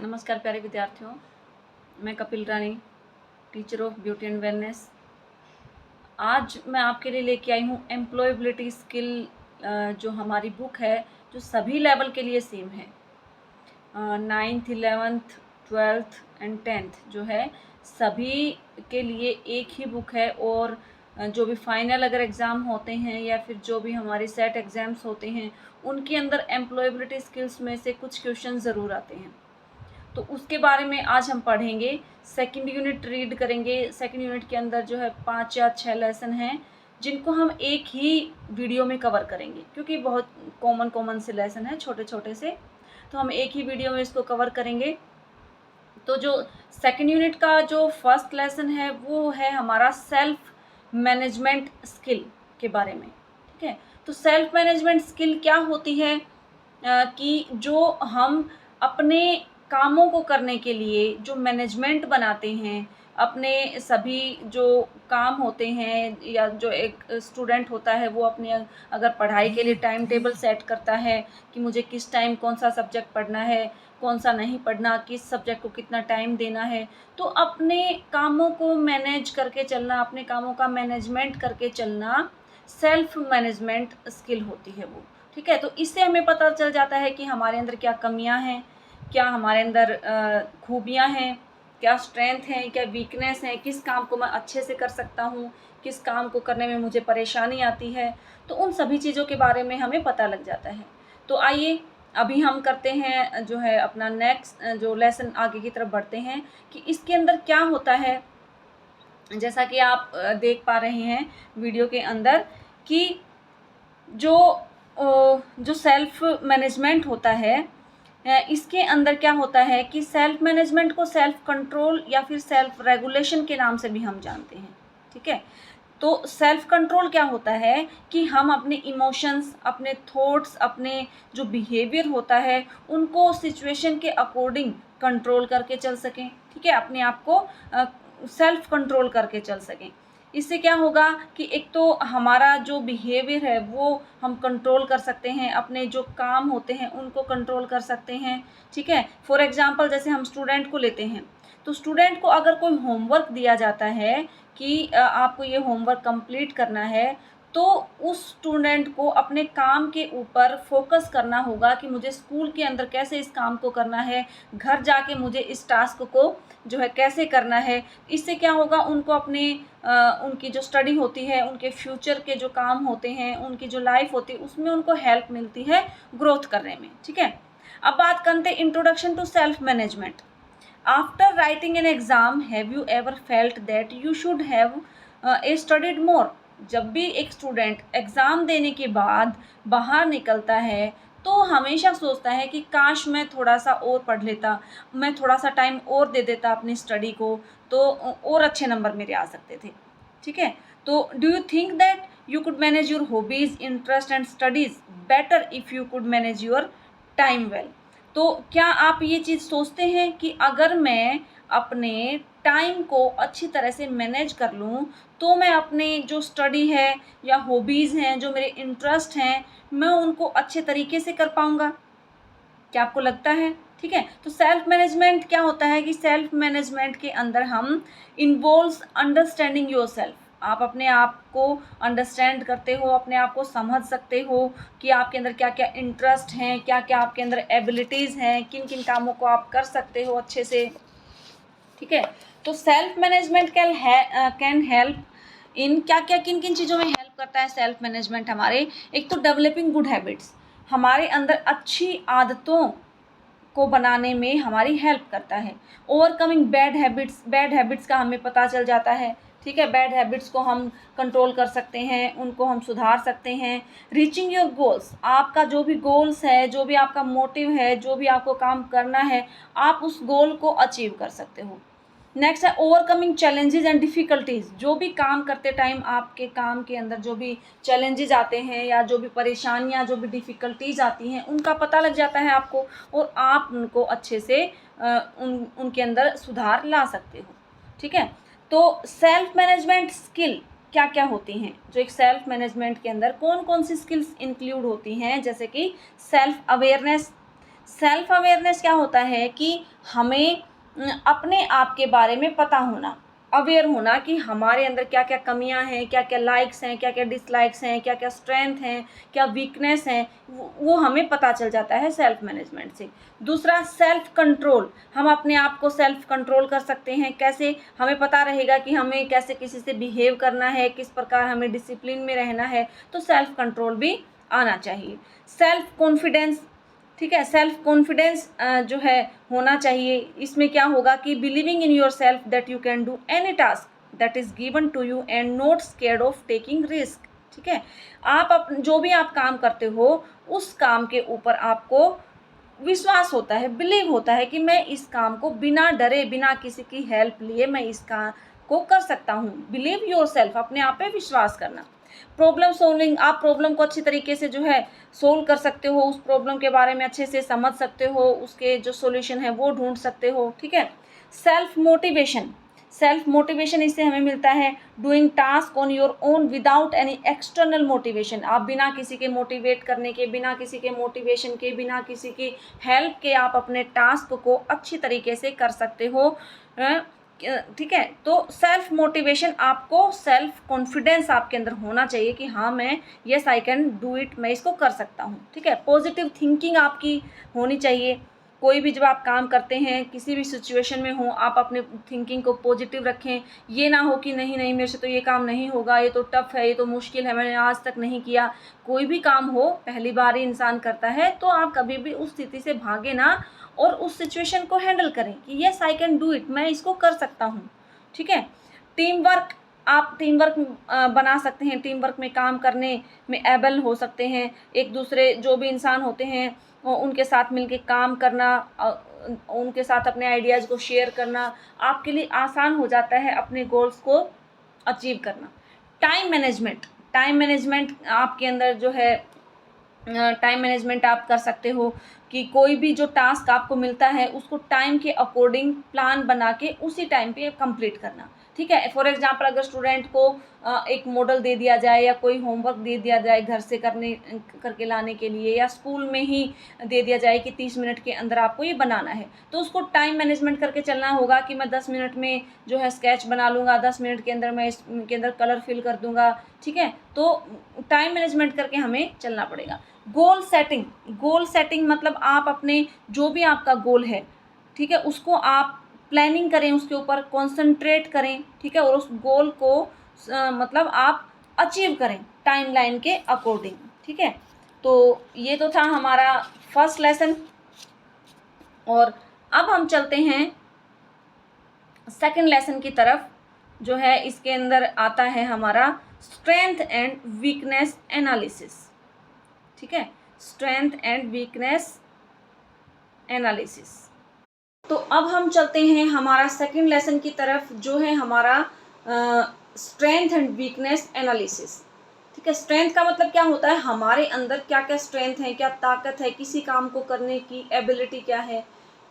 नमस्कार प्यारे विद्यार्थियों, मैं Kapil Rani, teacher of beauty and wellness. आज मैं आपके लिए लेके आई हूँ एम्प्लॉयबिलिटी स्किल, जो हमारी बुक है, जो सभी लेवल के लिए सेम है। 9th 11th 12th and 10th जो है सभी के लिए एक ही बुक है। और जो भी फाइनल अगर एग्ज़ाम होते हैं या फिर जो भी हमारे सेट एग्ज़ाम्स होते हैं, उनके अंदर एम्प्लॉयबिलिटी स्किल्स में से कुछ क्वेश्चन ज़रूर आते हैं। तो उसके बारे में आज हम पढ़ेंगे। सेकंड यूनिट रीड करेंगे। सेकंड यूनिट के अंदर जो है 5 या 6 लेसन हैं, जिनको हम एक ही वीडियो में कवर करेंगे, क्योंकि बहुत कॉमन से लेसन हैं, छोटे छोटे से। तो हम एक ही वीडियो में इसको कवर करेंगे। तो जो सेकंड यूनिट का जो फर्स्ट लेसन है वो है हमारा सेल्फ मैनेजमेंट स्किल के बारे में। ठीक है, तो सेल्फ मैनेजमेंट स्किल क्या होती है? कि जो हम अपने कामों को करने के लिए जो मैनेजमेंट बनाते हैं, अपने सभी जो काम होते हैं, या जो एक स्टूडेंट होता है वो अपने अगर पढ़ाई के लिए टाइम टेबल सेट करता है कि मुझे किस टाइम कौन सा सब्जेक्ट पढ़ना है, कौन सा नहीं पढ़ना, किस सब्जेक्ट को कितना टाइम देना है, तो अपने कामों को मैनेज करके चलना, अपने कामों का मैनेजमेंट करके चलना सेल्फ मैनेजमेंट स्किल होती है वो। ठीक है, तो इससे हमें पता चल जाता है कि हमारे अंदर क्या कमियां हैं, क्या हमारे अंदर खूबियां हैं, क्या स्ट्रेंथ है, क्या वीकनेस है, किस काम को मैं अच्छे से कर सकता हूँ, किस काम को करने में मुझे परेशानी आती है। तो उन सभी चीज़ों के बारे में हमें पता लग जाता है। तो आइए अभी हम करते हैं जो है अपना नेक्स्ट जो लेसन, आगे की तरफ बढ़ते हैं कि इसके अंदर क्या होता है। जैसा कि आप देख पा रहे हैं वीडियो के अंदर कि जो सेल्फ मैनेजमेंट होता है, इसके अंदर क्या होता है कि सेल्फ मैनेजमेंट को सेल्फ कंट्रोल या फिर सेल्फ रेगुलेशन के नाम से भी हम जानते हैं। ठीक है, तो सेल्फ कंट्रोल क्या होता है कि हम अपने इमोशंस, अपने थॉट्स, अपने जो बिहेवियर होता है, उनको सिचुएशन के अकॉर्डिंग कंट्रोल करके चल सकें। ठीक है, अपने आप को सेल्फ कंट्रोल करके चल सकें। इससे क्या होगा कि एक तो हमारा जो बिहेवियर है वो हम कंट्रोल कर सकते हैं, अपने जो काम होते हैं उनको कंट्रोल कर सकते हैं। ठीक है, फॉर एग्जांपल जैसे हम स्टूडेंट को लेते हैं, तो स्टूडेंट को अगर कोई होमवर्क दिया जाता है कि आपको ये होमवर्क कंप्लीट करना है, तो उस स्टूडेंट को अपने काम के ऊपर फोकस करना होगा कि मुझे स्कूल के अंदर कैसे इस काम को करना है, घर जाके मुझे इस टास्क को जो है कैसे करना है। इससे क्या होगा, उनको अपने उनकी जो स्टडी होती है, उनके फ्यूचर के जो काम होते हैं, उनकी जो लाइफ होती है, उसमें उनको हेल्प मिलती है ग्रोथ करने में। ठीक है, अब बात करते हैं introduction to self management. After writing an exam, have you ever felt that you should have studied more? जब भी एक स्टूडेंट एग्ज़ाम देने के बाद बाहर निकलता है, तो हमेशा सोचता है कि काश मैं थोड़ा सा और पढ़ लेता, मैं थोड़ा सा टाइम और दे देता अपनी स्टडी को, तो और अच्छे नंबर मेरे आ सकते थे। ठीक है, तो do you think that you could manage your hobbies, interest and studies better if you could manage your time well? तो क्या आप ये चीज़ सोचते हैं कि अगर मैं अपने टाइम को अच्छी तरह से मैनेज कर लूँ, तो मैं अपने जो स्टडी है या हॉबीज़ हैं, जो मेरे इंटरेस्ट हैं, मैं उनको अच्छे तरीके से कर पाऊँगा? क्या आपको लगता है? ठीक है, तो सेल्फ मैनेजमेंट क्या होता है कि सेल्फ मैनेजमेंट के अंदर हम इन्वॉल्व्स अंडरस्टैंडिंग योरसेल्फ। आप अपने आप को अंडरस्टैंड करते हो, अपने आप को समझ सकते हो कि आपके अंदर क्या-क्या इंटरेस्ट हैं, क्या-क्या आपके अंदर एबिलिटीज़ हैं, किन-किन कामों को आप कर सकते हो अच्छे से। ठीक है, तो self management can help in क्या-क्या, किन-किन चीज़ों में हेल्प करता है सेल्फ मैनेजमेंट हमारे? एक तो डेवलपिंग गुड हैबिट्स, हमारे अंदर अच्छी आदतों को बनाने में हमारी हेल्प करता है। ओवरकमिंग बैड हैबिट्स का हमें पता चल जाता है। ठीक है, बैड हैबिट्स को हम कंट्रोल कर सकते हैं, उनको हम सुधार सकते हैं। रीचिंग योर गोल्स, आपका जो भी गोल्स है, जो भी आपका मोटिव है, जो भी आपको काम करना है, आप उस गोल को अचीव कर सकते हो। नेक्स्ट है ओवरकमिंग चैलेंजेस एंड डिफ़िकल्टीज़, जो भी काम करते टाइम आपके काम के अंदर जो भी चैलेंजेस आते हैं या जो भी परेशानियां, जो भी डिफ़िकल्टीज़ आती हैं, उनका पता लग जाता है आपको, और आप उनको अच्छे से उनके अंदर सुधार ला सकते हो। ठीक है, तो सेल्फ मैनेजमेंट स्किल क्या क्या होती हैं? जो एक सेल्फ मैनेजमेंट के अंदर कौन कौन सी स्किल्स इंक्लूड होती हैं? जैसे कि सेल्फ अवेयरनेस, सेल्फ अवेयरनेस क्या होता है कि हमें अपने आप के बारे में पता होना, अवेयर होना कि हमारे अंदर क्या क्या कमियां हैं, क्या क्या लाइक्स हैं, क्या क्या डिसलाइक्स हैं, क्या क्या स्ट्रेंथ हैं, क्या वीकनेस हैं, वो हमें पता चल जाता है सेल्फ मैनेजमेंट से। दूसरा, सेल्फ कंट्रोल, हम अपने आप को सेल्फ कंट्रोल कर सकते हैं। कैसे? हमें पता रहेगा कि हमें कैसे किसी से बिहेव करना है, किस प्रकार हमें डिसिप्लिन में रहना है, तो सेल्फ कंट्रोल भी आना चाहिए। सेल्फ कॉन्फिडेंस, ठीक है, सेल्फ कॉन्फिडेंस जो है होना चाहिए। इसमें क्या होगा कि believing in your self that you can do any task that is given to you and not scared of taking risk. ठीक है, आप जो भी आप काम करते हो उस काम के ऊपर आपको विश्वास होता है, बिलीव होता है कि मैं इस काम को बिना डरे, बिना किसी की हेल्प लिए मैं इस काम को कर सकता हूँ। बिलीव योर सेल्फ, अपने आप पे विश्वास करना। प्रॉब्लम सोल्विंग, आप प्रॉब्लम को अच्छी तरीके से जो है सोल्व कर सकते हो, उस प्रॉब्लम के बारे में अच्छे से समझ सकते हो, उसके जो सॉल्यूशन है वो ढूंढ सकते हो। ठीक है, सेल्फ मोटिवेशन, सेल्फ मोटिवेशन इससे हमें मिलता है doing task on your own without any external motivation. आप बिना किसी के मोटिवेट करने के, बिना किसी के मोटिवेशन के, बिना किसी की हेल्प के आप अपने टास्क को अच्छी तरीके से कर सकते हो। ठीक है, तो सेल्फ मोटिवेशन, आपको सेल्फ कॉन्फिडेंस आपके अंदर होना चाहिए कि हाँ मैं yes I can do it, मैं इसको कर सकता हूँ। ठीक है, पॉजिटिव थिंकिंग आपकी होनी चाहिए। कोई भी जब आप काम करते हैं, किसी भी सिचुएशन में हो, आप अपने थिंकिंग को पॉजिटिव रखें। ये ना हो कि नहीं नहीं मेरे से तो ये काम नहीं होगा, ये तो टफ है, ये तो मुश्किल है, मैंने आज तक नहीं किया। कोई भी काम हो, पहली बार ही इंसान करता है, तो आप कभी भी उस स्थिति से भागे ना और उस सिचुएशन को हैंडल करें कि yes I can do it, मैं इसको कर सकता हूँ। ठीक है, टीम वर्क, आप टीम वर्क बना सकते हैं, टीम वर्क में काम करने में एबल हो सकते हैं। एक दूसरे जो भी इंसान होते हैं उनके साथ मिलके काम करना, उनके साथ अपने आइडियाज़ को शेयर करना आपके लिए आसान हो जाता है अपने गोल्स को अचीव करना। टाइम मैनेजमेंट, टाइम मैनेजमेंट आपके अंदर जो है, टाइम मैनेजमेंट आप कर सकते हो कि कोई भी जो टास्क आपको मिलता है उसको टाइम के अकॉर्डिंग प्लान बना के उसी टाइम पे कंप्लीट करना। ठीक है, फॉर एग्जांपल अगर स्टूडेंट को एक मॉडल दे दिया जाए या कोई होमवर्क दे दिया जाए घर से करके लाने के लिए, या स्कूल में ही दे दिया जाए कि 30 मिनट के अंदर आपको ये बनाना है, तो उसको टाइम मैनेजमेंट करके चलना होगा कि मैं 10 मिनट में जो है स्केच बना लूँगा, 10 मिनट के अंदर मैं इसके अंदर कलर फिल कर दूँगा। ठीक है, तो टाइम मैनेजमेंट करके हमें चलना पड़ेगा। गोल सेटिंग, गोल सेटिंग मतलब आप अपने जो भी आपका गोल है, ठीक है, उसको आप प्लानिंग करें, उसके ऊपर कॉन्सेंट्रेट करें। ठीक है, और उस गोल को मतलब आप अचीव करें टाइमलाइन के अकॉर्डिंग। ठीक है, तो ये तो था हमारा फर्स्ट लेसन, और अब हम चलते हैं सेकंड लेसन की तरफ। जो है इसके अंदर आता है हमारा स्ट्रेंथ एंड वीकनेस एनालिसिस। ठीक है, स्ट्रेंथ एंड वीकनेस एनालिसिस। तो अब हम चलते हैं हमारा सेकंड लेसन की तरफ, जो है हमारा स्ट्रेंथ एंड वीकनेस एनालिसिस। ठीक है, स्ट्रेंथ का मतलब क्या होता है, हमारे अंदर क्या क्या स्ट्रेंथ है, क्या ताकत है, किसी काम को करने की एबिलिटी क्या है।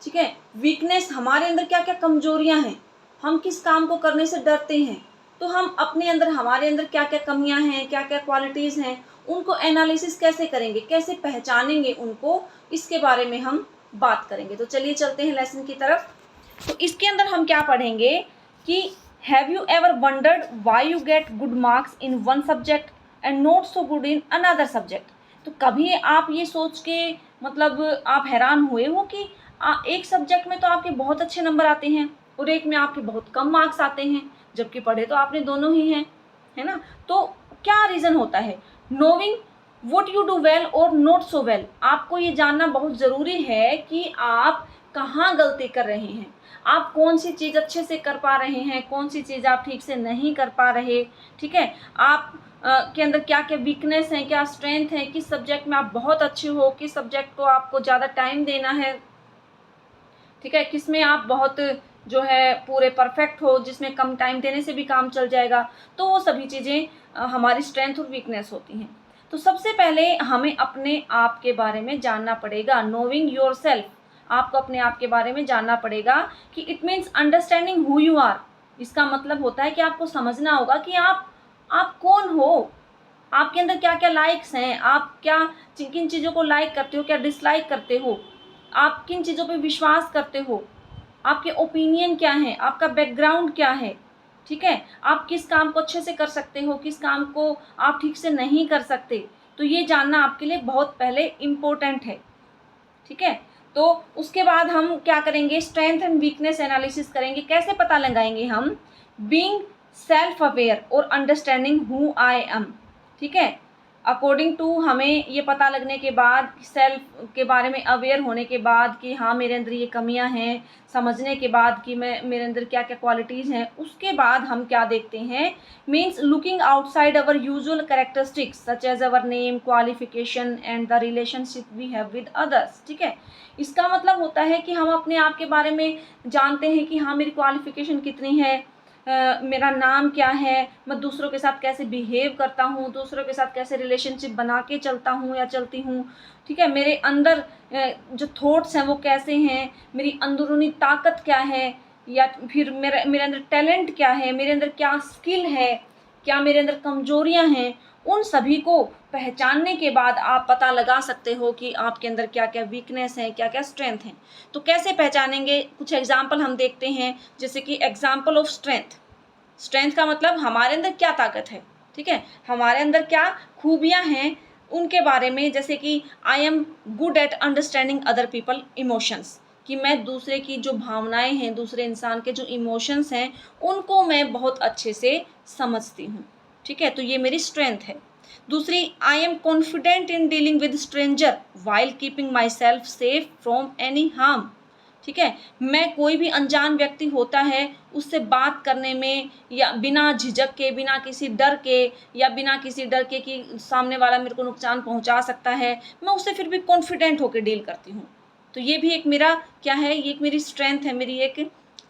ठीक है, वीकनेस, हमारे अंदर क्या क्या कमजोरियां हैं, हम किस काम को करने से डरते हैं, तो हम अपने अंदर, हमारे अंदर क्या क्या कमियां हैं, क्या क्या क्वालिटीज़ हैं, उनको एनालिसिस कैसे करेंगे, कैसे पहचानेंगे उनको, इसके बारे में हम बात करेंगे। तो चलिए चलते हैं लेसन की तरफ। तो इसके अंदर हम क्या पढ़ेंगे कि have you ever wondered why you get good marks in one subject and not so good in another subject. तो कभी आप ये सोच के मतलब आप हैरान हुए हो कि एक सब्जेक्ट में तो आपके बहुत अच्छे नंबर आते हैं और एक में आपके बहुत कम मार्क्स आते हैं, जबकि पढ़े तो आपने दोनों ही हैं, है ना। तो क्या रीज़न होता है, नोविंग व्हाट यू डू वेल और नॉट सो वेल। आपको ये जानना बहुत ज़रूरी है कि आप कहाँ गलती कर रहे हैं, आप कौन सी चीज़ अच्छे से कर पा रहे हैं, कौन सी चीज़ आप ठीक से नहीं कर पा रहे। ठीक है, आप के अंदर क्या क्या वीकनेस है, क्या स्ट्रेंथ है, किस सब्जेक्ट में आप बहुत अच्छे हो, किस सब्जेक्ट को आपको ज़्यादा टाइम देना है। ठीक है, किस में आप बहुत जो है पूरे परफेक्ट हो, जिसमें कम टाइम देने से भी काम चल जाएगा। तो वो सभी चीज़ें हमारी स्ट्रेंथ और वीकनेस होती हैं। तो सबसे पहले हमें अपने आप के बारे में जानना पड़ेगा, नोविंग योर सेल्फ। आपको अपने आप के बारे में जानना पड़ेगा कि it means understanding who you are. इसका मतलब होता है कि आपको समझना होगा कि आप कौन हो, आपके अंदर क्या क्या लाइक्स हैं, आप क्या किन चीज़ों को लाइक करते हो, क्या डिसलाइक करते हो, आप किन चीज़ों पे विश्वास करते हो, आपके ओपिनियन क्या हैं, आपका बैकग्राउंड क्या है, ठीक है, आप किस काम को अच्छे से कर सकते हो, किस काम को आप ठीक से नहीं कर सकते, तो ये जानना आपके लिए बहुत पहले इम्पोर्टेंट है, ठीक है। तो उसके बाद हम क्या करेंगे, स्ट्रेंथ एंड वीकनेस एनालिसिस करेंगे। कैसे पता लगाएंगे हम, बीइंग सेल्फ अवेयर और अंडरस्टैंडिंग हु आई एम, ठीक है। अकॉर्डिंग टू हमें ये पता लगने के बाद, सेल्फ के बारे में अवेयर होने के बाद कि हाँ मेरे अंदर ये कमियां हैं, समझने के बाद कि मेरे अंदर क्या क्या क्वालिटीज़ हैं, उसके बाद हम क्या देखते हैं, means looking outside our usual characteristics such as our name, qualification and the relationship we have with others, ठीक है। इसका मतलब होता है कि हम अपने आप के बारे में जानते हैं कि हाँ मेरी क्वालिफिकेशन कितनी है, मेरा नाम क्या है, मैं दूसरों के साथ कैसे बिहेव करता हूँ, दूसरों के साथ कैसे रिलेशनशिप बना के चलता हूँ या चलती हूँ, ठीक है। मेरे अंदर जो थॉट्स हैं वो कैसे हैं, मेरी अंदरूनी ताकत क्या है, या फिर मेरे अंदर टैलेंट क्या है, मेरे अंदर क्या स्किल है, क्या मेरे अंदर कमजोरियाँ हैं, उन सभी को पहचानने के बाद आप पता लगा सकते हो कि आपके अंदर क्या क्या वीकनेस है, क्या क्या स्ट्रेंथ है। तो कैसे पहचानेंगे, कुछ एग्जाम्पल हम देखते हैं, जैसे कि एग्जाम्पल ऑफ स्ट्रेंथ। स्ट्रेंथ का मतलब हमारे अंदर क्या ताकत है, ठीक है, हमारे अंदर क्या खूबियाँ हैं उनके बारे में, जैसे कि I am good eight understanding other people emotions, कि मैं दूसरे की जो भावनाएं हैं, दूसरे इंसान के जो इमोशंस हैं उनको मैं बहुत अच्छे से समझती हूँ, ठीक है, तो ये मेरी स्ट्रेंथ है। दूसरी, I am confident in dealing with stranger while keeping my self safe from any harm, ठीक है, मैं कोई भी अनजान व्यक्ति होता है उससे बात करने में, या बिना झिझक के, बिना किसी डर के, या बिना किसी डर के कि सामने वाला मेरे को नुकसान पहुंचा सकता है, मैं उससे फिर भी कॉन्फिडेंट होकर डील करती हूँ। तो ये भी एक मेरा क्या है, ये एक मेरी स्ट्रेंथ है, मेरी एक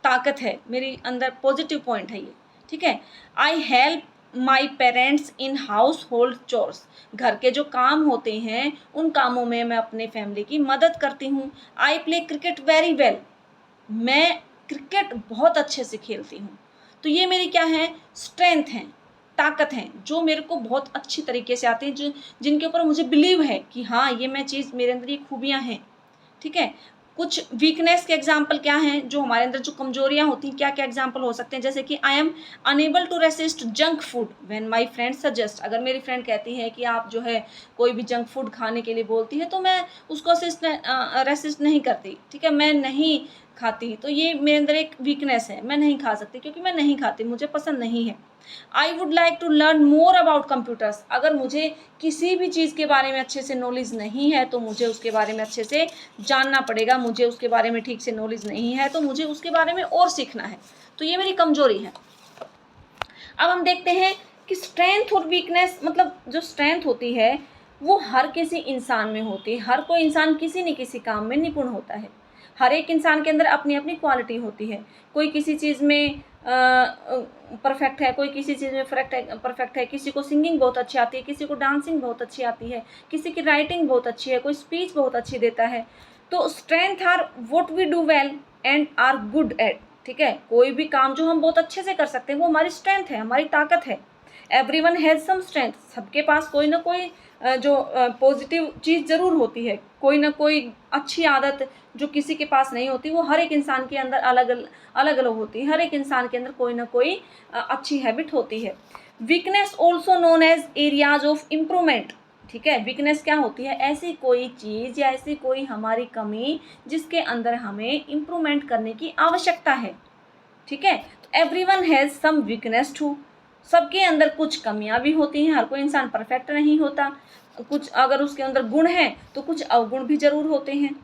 ताकत है, मेरी अंदर पॉजिटिव पॉइंट है ये, ठीक है। I help my parents in house hold chores, घर के जो काम होते हैं उन कामों में मैं अपने फैमिली की मदद करती हूँ। I play cricket very well, मैं क्रिकेट बहुत अच्छे से खेलती हूँ। तो ये मेरी क्या है, स्ट्रेंथ है, ताकत है, जो मेरे को बहुत अच्छी तरीके से आती है, जो जिनके ऊपर मुझे बिलीव है कि हाँ ये मैं चीज़, मेरे अंदर ये खूबियाँ हैं, ठीक है। कुछ वीकनेस के एग्जाम्पल क्या हैं, जो हमारे अंदर जो कमजोरियां होती हैं, क्या क्या एग्जाम्पल हो सकते हैं, जैसे कि I am unable to resist junk food when my friend suggest, अगर मेरी फ्रेंड कहती है कि आप जो है कोई भी जंक फूड खाने के लिए बोलती है तो मैं उसको रेसिस्ट नहीं करती, ठीक है, मैं नहीं खाती। तो ये मेरे अंदर एक वीकनेस है, मैं नहीं खा सकती क्योंकि मैं नहीं खाती, मुझे पसंद नहीं है। I would like to learn more about computers, अगर मुझे किसी भी चीज़ के बारे में अच्छे से नॉलेज नहीं है तो मुझे उसके बारे में अच्छे से जानना पड़ेगा, मुझे उसके बारे में ठीक से नॉलेज नहीं है तो मुझे उसके बारे में और सीखना है। तो ये मेरी कमजोरी है। अब हम देखते हैं कि स्ट्रेंथ और वीकनेस, मतलब जो स्ट्रेंथ होती है वो हर किसी इंसान में होती है, हर कोई इंसान किसी न किसी काम में निपुण होता है, हर एक इंसान के अंदर अपनी अपनी क्वालिटी होती है, कोई किसी चीज़ में परफेक्ट है, कोई किसी चीज़ में परफेक्ट है, किसी को सिंगिंग बहुत अच्छी आती है, किसी को डांसिंग बहुत अच्छी आती है, किसी की राइटिंग बहुत अच्छी है, कोई स्पीच बहुत अच्छी देता है। तो strength are what we do well and are good at, ठीक है, कोई भी काम जो हम बहुत अच्छे से कर सकते हैं वो हमारी स्ट्रेंथ है, हमारी ताकत है। एवरीवन हैज़ सम स्ट्रेंथ, सबके पास कोई ना कोई जो पॉजिटिव चीज़ ज़रूर होती है, कोई ना कोई अच्छी आदत जो किसी के पास नहीं होती, वो हर एक इंसान के अंदर अलग अलग होती है, हर एक इंसान के अंदर कोई ना कोई अच्छी हैबिट होती है। Weakness also known as areas of improvement, ठीक है, वीकनेस क्या होती है, ऐसी कोई चीज़ या ऐसी कोई हमारी कमी जिसके अंदर हमें इम्प्रूवमेंट करने की आवश्यकता है, ठीक है। तो everyone has some weakness too, सबके अंदर कुछ कमियां भी होती हैं, हर कोई इंसान परफेक्ट नहीं होता, कुछ अगर उसके अंदर गुण हैं तो कुछ अवगुण भी जरूर होते हैं,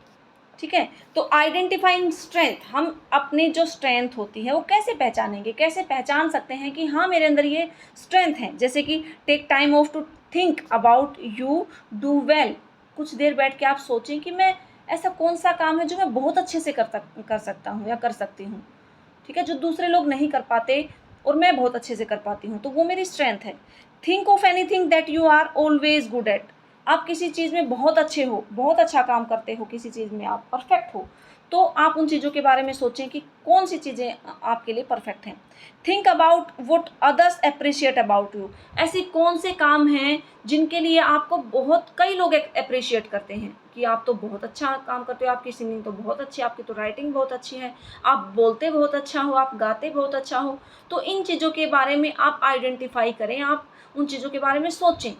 ठीक है। तो आइडेंटिफाइंग स्ट्रेंथ, हम अपनी जो स्ट्रेंथ होती है वो कैसे पहचानेंगे, कैसे पहचान सकते हैं कि हाँ मेरे अंदर ये स्ट्रेंथ है, जैसे कि take time off to think about you do well, कुछ देर बैठ के आप सोचें कि मैं ऐसा कौन सा काम है जो मैं बहुत अच्छे से कर सकता हूँ या कर सकती हूँ, ठीक है, जो दूसरे लोग नहीं कर पाते और मैं बहुत अच्छे से कर पाती हूँ, तो वो मेरी स्ट्रेंथ है। Think of anything that you are always good at, आप किसी चीज़ में बहुत अच्छे हो, बहुत अच्छा काम करते हो, किसी चीज़ में आप परफेक्ट हो, तो आप उन चीज़ों के बारे में सोचें कि कौन सी चीज़ें आपके लिए परफेक्ट हैं। Think about what others appreciate about you. ऐसी कौन से काम हैं जिनके लिए आपको बहुत कई लोग अप्रिशिएट करते हैं कि आप तो बहुत अच्छा काम करते हो, आपकी सिंगिंग तो बहुत अच्छी है, आपकी तो राइटिंग बहुत अच्छी है, आप बोलते बहुत अच्छा हो, आप गाते बहुत अच्छा हो। तो इन चीज़ों के बारे में आप आइडेंटिफाई करें, आप उन चीज़ों के बारे में सोचें,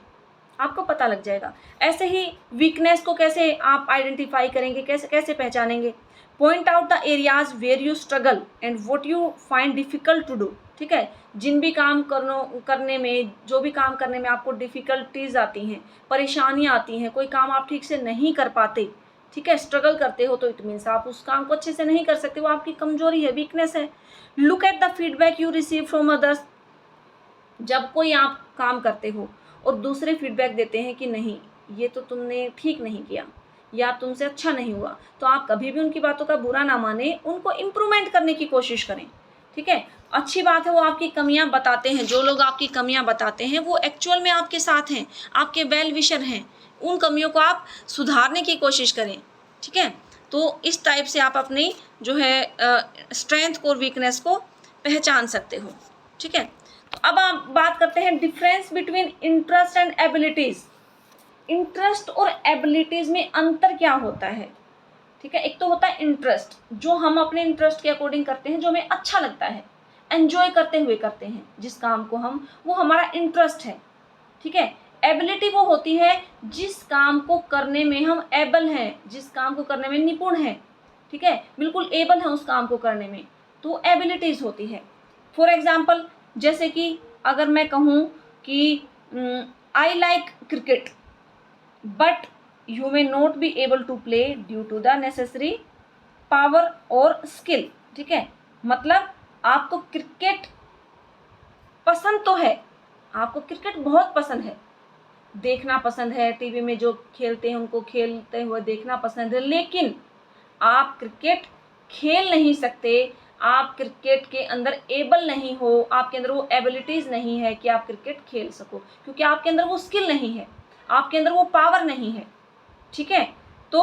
आपको पता लग जाएगा। ऐसे ही वीकनेस को कैसे आप आइडेंटिफाई करेंगे, कैसे कैसे पहचानेंगे। Point out the areas where you struggle and what you find difficult to do. ठीक है, जिन भी काम करने में, जो भी काम करने में आपको डिफ़िकल्टीज आती हैं, परेशानियाँ आती हैं, कोई काम आप ठीक से नहीं कर पाते, ठीक है, स्ट्रगल करते हो, तो इट मीन्स आप उस काम को अच्छे से नहीं कर सकते, वो आपकी कमजोरी है, वीकनेस है। Look at the feedback you receive from others. जब कोई आप काम करते हो और दूसरे फीडबैक देते हैं कि नहीं ये तो तुमने ठीक नहीं किया या तुमसे अच्छा नहीं हुआ, तो आप कभी भी उनकी बातों का बुरा ना माने, उनको इम्प्रूवमेंट करने की कोशिश करें। ठीक है, अच्छी बात है, वो आपकी कमियां बताते हैं। जो लोग आपकी कमियां बताते हैं वो एक्चुअल में आपके साथ हैं, आपके वेल विशर हैं। उन कमियों को आप सुधारने की कोशिश करें। ठीक है, तो इस टाइप से आप अपनी जो है स्ट्रेंथ को और वीकनेस को पहचान सकते हो। ठीक है, तो अब आप बात करते हैं difference between interest and abilities. Interest और एबिलिटीज में अंतर क्या होता है। ठीक है, एक तो होता है इंटरेस्ट, जो हम अपने इंटरेस्ट के अकॉर्डिंग करते हैं, जो हमें अच्छा लगता है, एंजॉय करते हुए करते हैं जिस काम को हम, वो हमारा इंटरेस्ट है। ठीक है, एबिलिटी वो होती है जिस काम को करने में हम एबल हैं, जिस काम को करने में निपुण हैं। ठीक है, बिल्कुल एबल हैं उस काम को करने में, तो एबिलिटीज होती है। फॉर एग्जाम्पल, जैसे कि अगर मैं कहूँ कि I like cricket but you may not be able to play due to the necessary power और skill। ठीक है, मतलब आपको क्रिकेट पसंद तो है, आपको क्रिकेट बहुत पसंद है, देखना पसंद है, टीवी में जो खेलते हैं उनको खेलते हुए देखना पसंद है, लेकिन आप क्रिकेट खेल नहीं सकते, आप क्रिकेट के अंदर एबल नहीं हो, आपके अंदर वो एबिलिटीज़ नहीं है कि आप क्रिकेट खेल सको, क्योंकि आपके अंदर वो स्किल नहीं है, आपके अंदर वो पावर नहीं है। ठीक है, तो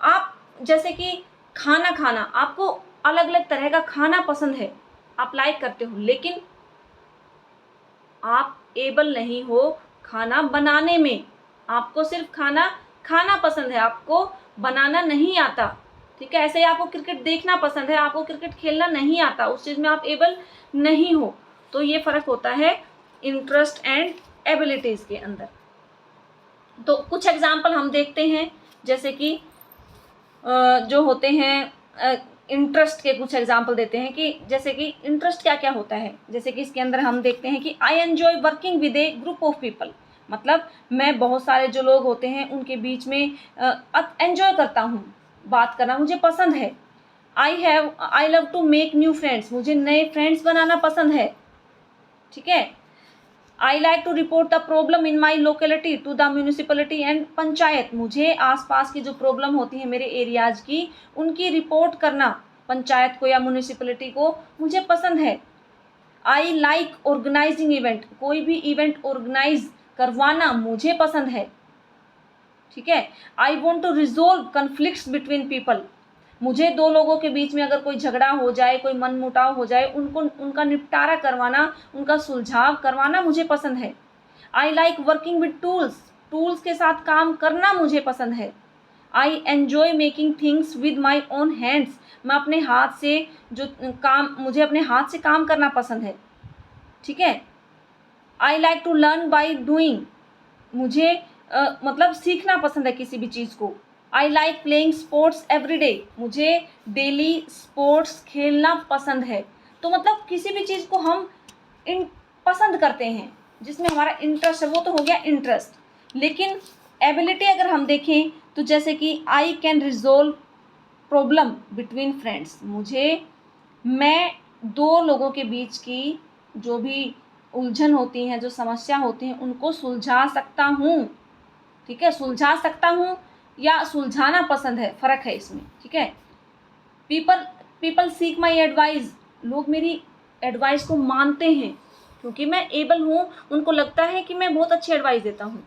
आप जैसे कि खाना खाना, आपको अलग अलग तरह का खाना पसंद है, आप लाइक करते हो, लेकिन आप एबल नहीं हो खाना बनाने में। आपको सिर्फ खाना खाना पसंद है, आपको बनाना नहीं आता। ठीक है, ऐसे ही आपको क्रिकेट देखना पसंद है, आपको क्रिकेट खेलना नहीं आता, उस चीज़ में आप एबल नहीं हो। तो ये फ़र्क होता है इंटरेस्ट एंड एबिलिटीज़ के अंदर। तो कुछ एग्जाम्पल हम देखते हैं, जैसे कि जो होते हैं इंटरेस्ट के कुछ एग्जाम्पल देते हैं कि जैसे कि इंटरेस्ट क्या क्या होता है। जैसे कि इसके अंदर हम देखते हैं कि I enjoy working with A group of people, मतलब मैं बहुत सारे जो लोग होते हैं उनके बीच में एन्जॉय करता हूँ, बात करना मुझे पसंद है। I love to make new friends, मुझे नए फ्रेंड्स बनाना पसंद है। ठीक है, I like to report the problem in my locality to the municipality and panchayat, मुझे आसपास की जो प्रॉब्लम होती है मेरे एरियाज की, उनकी रिपोर्ट करना पंचायत को या म्यूनिसिपलिटी को मुझे पसंद है। आई लाइक ऑर्गेनाइजिंग इवेंट, कोई भी इवेंट ऑर्गेनाइज करवाना मुझे पसंद है। ठीक है, I want to resolve conflicts between people, मुझे दो लोगों के बीच में अगर कोई झगड़ा हो जाए, कोई मनमुटाव हो जाए, उनका निपटारा करवाना, उनका सुलझाव करवाना मुझे पसंद है। I like working with tools, tools के साथ काम करना मुझे पसंद है। I enjoy making things with my own hands, मैं अपने हाथ से जो काम, मुझे अपने हाथ से काम करना पसंद है। ठीक है, I like to learn by doing, मुझे मतलब सीखना पसंद है किसी भी चीज़ को। I like playing sports every day, मुझे डेली स्पोर्ट्स खेलना पसंद है। तो मतलब किसी भी चीज़ को हम पसंद करते हैं, जिसमें हमारा इंटरेस्ट है, वो तो हो गया इंटरेस्ट। लेकिन एबिलिटी अगर हम देखें तो जैसे कि I can resolve problem between friends, मैं दो लोगों के बीच की जो भी उलझन होती हैं, जो समस्या होती हैं, उनको सुलझा सकता हूँ। ठीक है, सुलझा सकता हूँ या सुलझाना पसंद है, फ़र्क है इसमें। ठीक है, पीपल सीक माई एडवाइस, लोग मेरी एडवाइस को मानते हैं क्योंकि मैं एबल हूँ, उनको लगता है कि मैं बहुत अच्छी एडवाइस देता हूँ।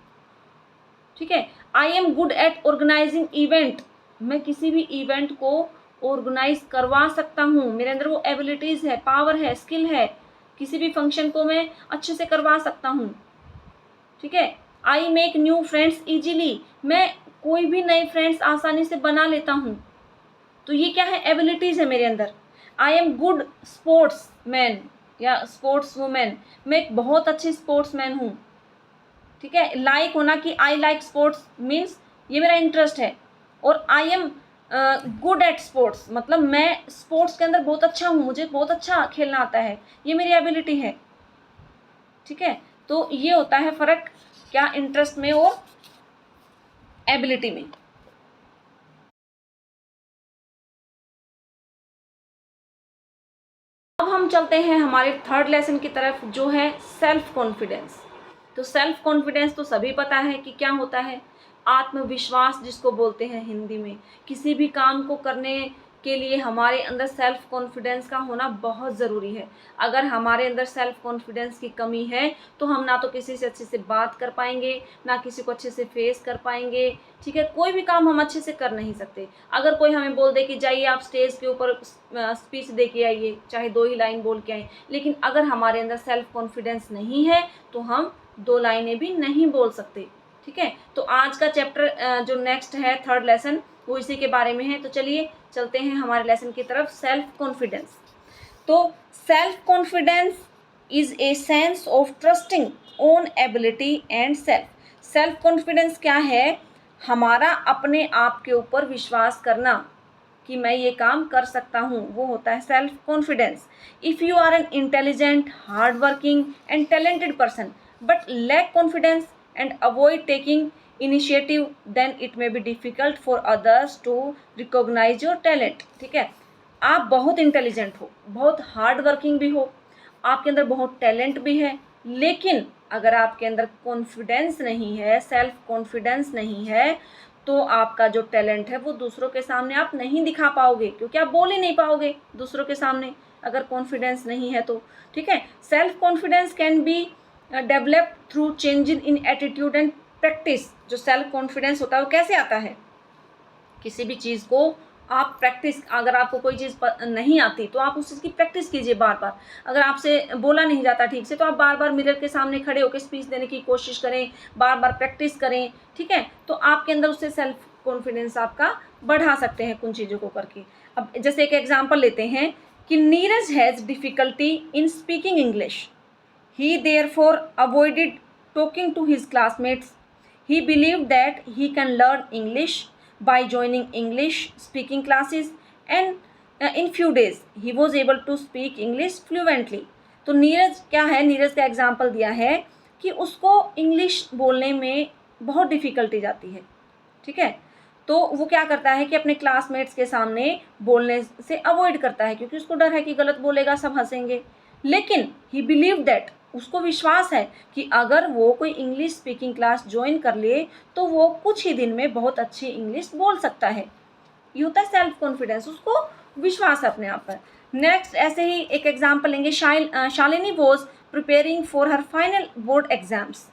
ठीक है, I am good at organising event, मैं किसी भी इवेंट को ऑर्गेनाइज करवा सकता हूँ, मेरे अंदर वो एबिलिटीज़ है, पावर है, स्किल है, किसी भी फंक्शन को मैं अच्छे से करवा सकता हूँ। ठीक है। I make new friends easily, मैं कोई भी नए फ्रेंड्स आसानी से बना लेता हूँ। तो ये क्या है, एबिलिटीज़ है मेरे अंदर। आई एम गुड स्पोर्ट्स मैन या स्पोर्ट्स वुमेन, मैं एक बहुत अच्छी स्पोर्ट्स मैन हूँ। ठीक है। लाइक होना कि आई लाइक स्पोर्ट्स मीन्स ये मेरा इंटरेस्ट है, और आई एम गुड एट स्पोर्ट्स मतलब मैं स्पोर्ट्स के अंदर बहुत अच्छा हूँ, मुझे बहुत अच्छा खेलना आता है, ये मेरी एबिलिटी है। ठीक है। तो ये होता है फ़र्क क्या, इंटरेस्ट में और एबिलिटी में। अब हम चलते हैं हमारे थर्ड लेसन की तरफ, जो है सेल्फ कॉन्फिडेंस। तो सेल्फ कॉन्फिडेंस तो सभी पता है कि क्या होता है, आत्मविश्वास जिसको बोलते हैं हिंदी में। किसी भी काम को करने के लिए हमारे अंदर सेल्फ कॉन्फिडेंस का होना बहुत ज़रूरी है। अगर हमारे अंदर सेल्फ कॉन्फिडेंस की कमी है तो हम ना तो किसी से अच्छे से बात कर पाएंगे, ना किसी को अच्छे से फेस कर पाएंगे। ठीक है। कोई भी काम हम अच्छे से कर नहीं सकते। अगर कोई हमें बोल दे कि जाइए आप स्टेज के ऊपर स्पीच दे के आइए, चाहे 2 ही लाइन बोल के आए, लेकिन अगर हमारे अंदर सेल्फ कॉन्फिडेंस नहीं है तो हम 2 लाइनें भी नहीं बोल सकते। ठीक है। तो आज का चैप्टर जो नेक्स्ट है थर्ड लेसन वो इसी के बारे में है। तो चलिए चलते हैं हमारे लेसन की तरफ, सेल्फ कॉन्फिडेंस। तो self confidence is a sense of trusting own ability and self. Self confidence क्या है, हमारा अपने आप के ऊपर विश्वास करना कि मैं ये काम कर सकता हूँ, वो होता है self confidence. If you are an intelligent, hard working and talented person but lack confidence and avoid taking initiative, then it may be difficult for others to recognise your talent. ठीक है। आप बहुत इंटेलिजेंट हो, बहुत hard working भी हो, आपके अंदर बहुत टैलेंट भी है, लेकिन अगर आपके अंदर कॉन्फिडेंस नहीं है, सेल्फ कॉन्फिडेंस नहीं है, तो आपका जो टैलेंट है वो दूसरों के सामने आप नहीं दिखा पाओगे, क्योंकि आप बोल ही नहीं पाओगे दूसरों के सामने अगर कॉन्फिडेंस नहीं है तो। ठीक है। Self confidence can be develop through change in attitude and practice. जो सेल्फ कॉन्फिडेंस होता है वो कैसे आता है, किसी भी चीज़ को आप प्रैक्टिस, अगर आपको कोई चीज़ नहीं आती तो आप उस चीज़ की प्रैक्टिस कीजिए बार बार। अगर आपसे बोला नहीं जाता ठीक से तो आप बार बार मिरर के सामने खड़े होकर स्पीच देने की कोशिश करें, बार बार प्रैक्टिस करें। ठीक है। तो आपके अंदर उससे सेल्फ कॉन्फिडेंस आपका बढ़ा सकते हैं कुछ चीज़ों को करके। अब जैसे एक एग्जाम्पल लेते हैं कि Neeraj has difficulty in speaking English, he therefore avoided talking to his classmates, he believed that he can learn English by joining English speaking classes and in few days he was able to speak English fluently। तो नीरज क्या है, नीरज का example दिया है कि उसको English बोलने में बहुत डिफ़िकल्टी जाती है। ठीक है। तो वो क्या करता है कि अपने क्लासमेट्स के सामने बोलने से अवॉइड करता है, क्योंकि उसको डर है कि गलत बोलेगा सब हंसेंगे। लेकिन ही बिलीव दैट, उसको विश्वास है कि अगर वो कोई इंग्लिश स्पीकिंग क्लास ज्वाइन कर ले तो वो कुछ ही दिन में बहुत अच्छी इंग्लिश बोल सकता है। ये होता है सेल्फ कॉन्फिडेंस, उसको विश्वास है अपने आप पर। नेक्स्ट ऐसे ही एक एग्जाम्पल लेंगे, Shalini was preparing for her final board exams,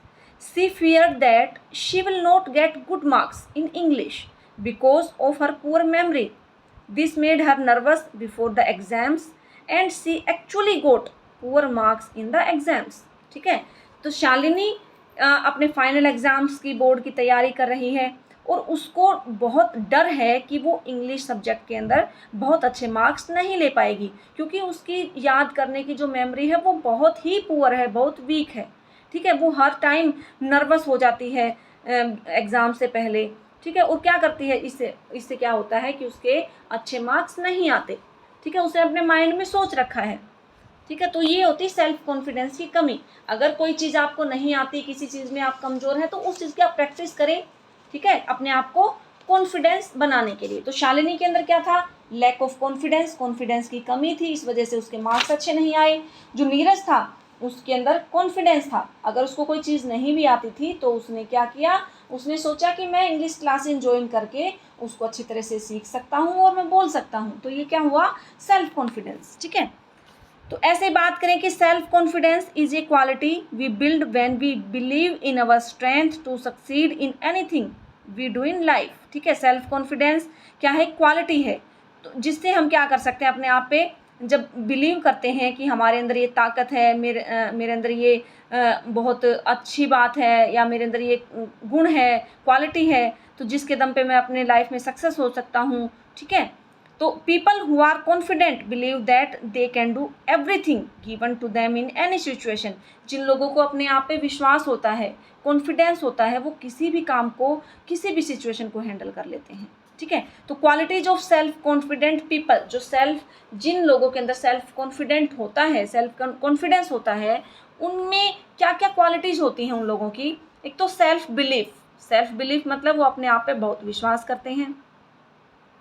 she feared that she will not get good marks in English because of her poor memory. This made her nervous before the exams and she actually got poor marks in the exams। ठीक है। तो शालिनी अपने final exams की board की तैयारी कर रही है और उसको बहुत डर है कि वो इंग्लिश सब्जेक्ट के अंदर बहुत अच्छे मार्क्स नहीं ले पाएगी, क्योंकि उसकी याद करने की जो मेमोरी है वो बहुत ही पुअर है, बहुत वीक है। ठीक है। वो हर टाइम नर्वस हो जाती है एग्ज़ाम से पहले। ठीक है। और क्या करती है, इससे क्या होता है कि उसके अच्छे मार्क्स नहीं आते। ठीक है। उसने अपने माइंड में सोच रखा है। ठीक है। तो ये होती है सेल्फ कॉन्फिडेंस की कमी। अगर कोई चीज़ आपको नहीं आती, किसी चीज़ में आप कमज़ोर हैं, तो उस चीज़ की आप प्रैक्टिस करें। ठीक है। अपने आप को कॉन्फिडेंस बनाने के लिए। तो शालिनी के अंदर क्या था, लैक ऑफ कॉन्फिडेंस, कॉन्फिडेंस की कमी थी, इस वजह से उसके मार्क्स अच्छे नहीं आए। जो नीरज था उसके अंदर कॉन्फिडेंस था, अगर उसको कोई चीज़ नहीं भी आती थी तो उसने क्या किया, उसने सोचा कि मैं इंग्लिश क्लासेस ज्वाइन करके उसको अच्छी तरह से सीख सकता हूँ और मैं बोल सकता हूँ। तो ये क्या हुआ, सेल्फ कॉन्फिडेंस। ठीक है। तो ऐसे बात करें कि self confidence is a quality we build when we believe in our strength to succeed in anything we do in life. ठीक है। सेल्फ कॉन्फिडेंस क्या है, क्वालिटी है, तो जिससे हम क्या कर सकते हैं, अपने आप पे जब बिलीव करते हैं कि हमारे अंदर ये ताकत है, मेरे अंदर ये बहुत अच्छी बात है, या मेरे अंदर ये गुण है, क्वालिटी है, तो जिसके दम पे मैं अपने लाइफ में सक्सेस हो सकता हूँ, ठीक है। तो people who are confident believe that they can do everything given to them in any situation. जिन लोगों को अपने आप पे विश्वास होता है, कॉन्फिडेंस होता है, वो किसी भी काम को, किसी भी सिचुएशन को हैंडल कर लेते हैं, ठीक है। तो qualities of self confident people, जो जिन लोगों के अंदर सेल्फ कॉन्फिडेंट होता है, सेल्फ कॉन्फिडेंस होता है, उनमें क्या क्या क्वालिटीज होती हैं उन लोगों की। एक तो सेल्फ बिलीफ मतलब वो अपने आप पे बहुत विश्वास करते हैं,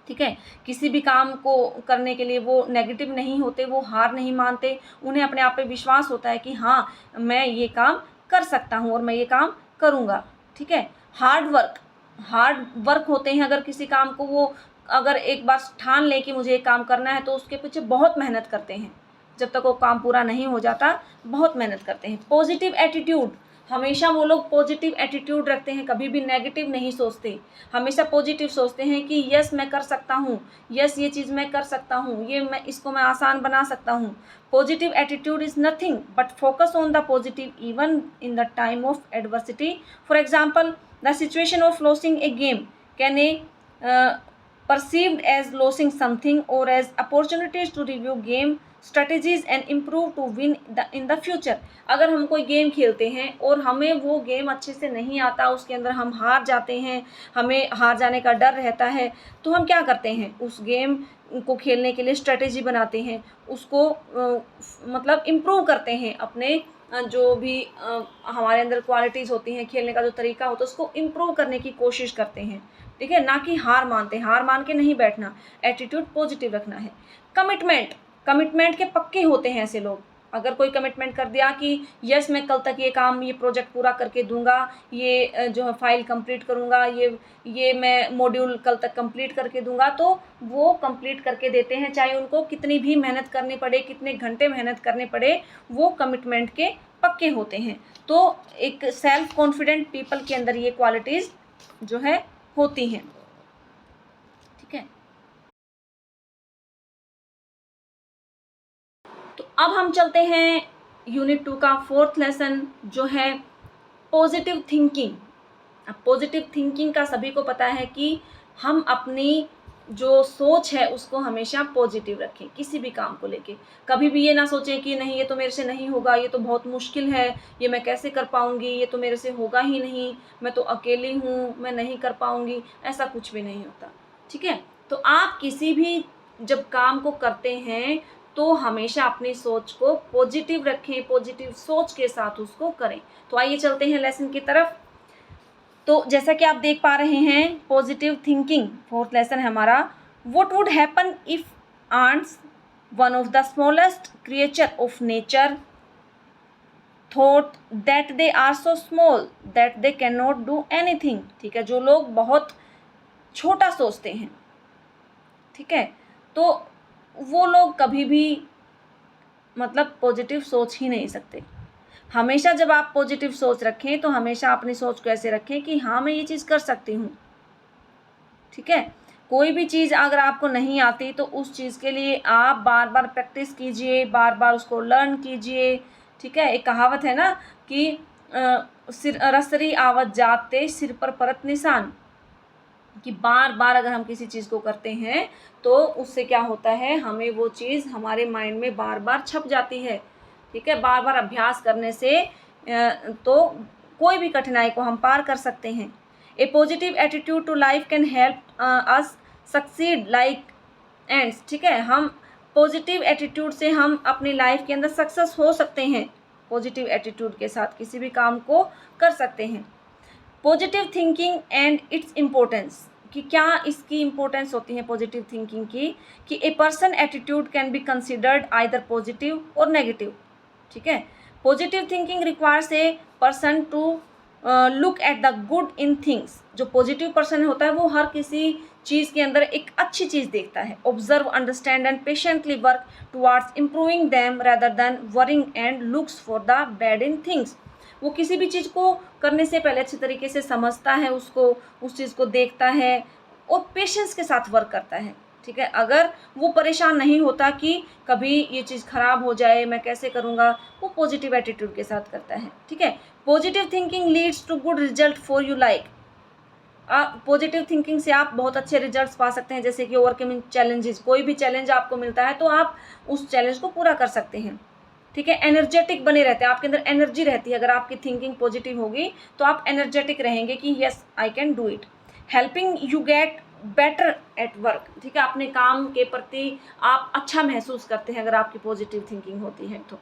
ठीक है। किसी भी काम को करने के लिए वो नेगेटिव नहीं होते, वो हार नहीं मानते, उन्हें अपने आप पे विश्वास होता है कि हाँ मैं ये काम कर सकता हूँ और मैं ये काम करूँगा, ठीक है। हार्ड वर्क होते हैं, अगर किसी काम को वो अगर एक बार ठान ले कि मुझे ये काम करना है, तो उसके पीछे बहुत मेहनत करते हैं, जब तक वो काम पूरा नहीं हो जाता बहुत मेहनत करते हैं। पॉजिटिव एटीट्यूड, हमेशा वो लोग पॉजिटिव एटीट्यूड रखते हैं, कभी भी नेगेटिव नहीं सोचते, हमेशा पॉजिटिव सोचते हैं कि यस मैं कर सकता हूँ, यस ये चीज़ मैं कर सकता हूँ, इसको मैं आसान बना सकता हूँ। Positive attitude is nothing but focus on the positive even in the time of adversity. For example, the situation of losing A game can a perceived as losing something or as opportunities to review game strategies and improve to win in the future। अगर हम कोई game खेलते हैं और हमें वो game अच्छे से नहीं आता, उसके अंदर हम हार जाते हैं, हमें हार जाने का डर रहता है, तो हम क्या करते हैं, उस गेम को खेलने के लिए स्ट्रेटेजी बनाते हैं, उसको मतलब इम्प्रूव करते हैं, अपने जो भी हमारे अंदर क्वालिटीज़ होती हैं, खेलने का जो तरीका होता है उसको इम्प्रूव करने की कोशिश करते हैं, ठीक है। ना कि हार मान के नहीं बैठना, एटीट्यूड पॉजिटिव रखना है। कमिटमेंट के पक्के होते हैं ऐसे लोग। अगर कोई कमिटमेंट कर दिया कि यस मैं कल तक ये प्रोजेक्ट पूरा करके दूंगा, ये जो है फाइल कंप्लीट करूंगा, ये मैं मॉड्यूल कल तक कंप्लीट करके दूंगा, तो वो कंप्लीट करके देते हैं, चाहे उनको कितनी भी मेहनत करनी पड़े, कितने घंटे मेहनत करने पड़े, वो कमिटमेंट के पक्के होते हैं। तो एक सेल्फ कॉन्फिडेंट पीपल के अंदर ये क्वालिटीज़ जो है होती हैं, ठीक है। तो अब हम चलते हैं यूनिट 2 का 4th लेसन, जो है पॉजिटिव थिंकिंग। अब पॉजिटिव थिंकिंग का सभी को पता है कि हम अपनी जो सोच है उसको हमेशा पॉजिटिव रखें, किसी भी काम को लेके। कभी भी ये ना सोचें कि नहीं ये तो मेरे से नहीं होगा, ये तो बहुत मुश्किल है, ये मैं कैसे कर पाऊँगी, ये तो मेरे से होगा ही नहीं, मैं तो अकेली हूँ, मैं नहीं कर पाऊँगी, ऐसा कुछ भी नहीं होता, ठीक है। तो आप किसी भी जब काम को करते हैं तो हमेशा अपनी सोच को पॉजिटिव रखें, पॉजिटिव सोच के साथ उसको करें। तो आइए चलते हैं लेसन की तरफ। तो जैसा कि आप देख पा रहे हैं, पॉजिटिव थिंकिंग 4th लेसन है हमारा। What would happen if ants, one of the smallest creature of nature, thought that they are so small that they can not do anything. ठीक है, जो लोग बहुत छोटा सोचते हैं, ठीक है, तो वो लोग कभी भी मतलब पॉजिटिव सोच ही नहीं सकते। हमेशा जब आप पॉजिटिव सोच रखें तो हमेशा अपनी सोच को ऐसे रखें कि हाँ मैं ये चीज़ कर सकती हूँ, ठीक है। कोई भी चीज़ अगर आपको नहीं आती तो उस चीज़ के लिए आप बार बार प्रैक्टिस कीजिए, बार बार उसको लर्न कीजिए, ठीक है। एक कहावत है ना कि रसरी आवत जाते सिर पर परत निशान, कि बार बार अगर हम किसी चीज़ को करते हैं तो उससे क्या होता है, हमें वो चीज़ हमारे माइंड में बार बार छप जाती है, ठीक है। बार बार अभ्यास करने से तो कोई भी कठिनाई को हम पार कर सकते हैं। A positive attitude to life can help us succeed like ends, ठीक है। हम पॉजिटिव एटीट्यूड से हम अपनी लाइफ के अंदर सक्सेस हो सकते हैं, पॉजिटिव एटीट्यूड के साथ किसी भी काम को कर सकते हैं। Positive thinking and its importance, कि क्या इसकी इम्पोर्टेंस होती है पॉजिटिव थिंकिंग की, कि a person attitude can be considered either positive और नेगेटिव, ठीक है। Positive thinking requires a person to look at the good in things. जो पॉजिटिव पर्सन होता है वो हर किसी चीज़ के अंदर एक अच्छी चीज़ देखता है। Observe, understand and patiently work towards improving them rather than worrying and looks for the bad in things. वो किसी भी चीज़ को करने से पहले अच्छी तरीके से समझता है, उसको उस चीज़ को देखता है और पेशेंस के साथ वर्क करता है, ठीक है। अगर वो परेशान नहीं होता कि कभी ये चीज़ खराब हो जाए, मैं कैसे करूँगा, वो पॉजिटिव एटीट्यूड के साथ करता है, ठीक है। Positive thinking leads to good result for you like, positive thinking से आप बहुत अच्छे रिजल्ट्स पा सकते हैं, जैसे कि ओवरकमिंग चैलेंजेस, कोई भी चैलेंज आपको मिलता है तो आप उस चैलेंज को पूरा कर सकते हैं, ठीक है। एनर्जेटिक बने रहते हैं, आपके अंदर एनर्जी रहती है, अगर आपकी थिंकिंग पॉजिटिव होगी तो आप एनर्जेटिक रहेंगे कि yes I can do it. Helping you get better at work, ठीक है, अपने काम के प्रति आप अच्छा महसूस करते हैं अगर आपकी पॉजिटिव थिंकिंग होती है तो,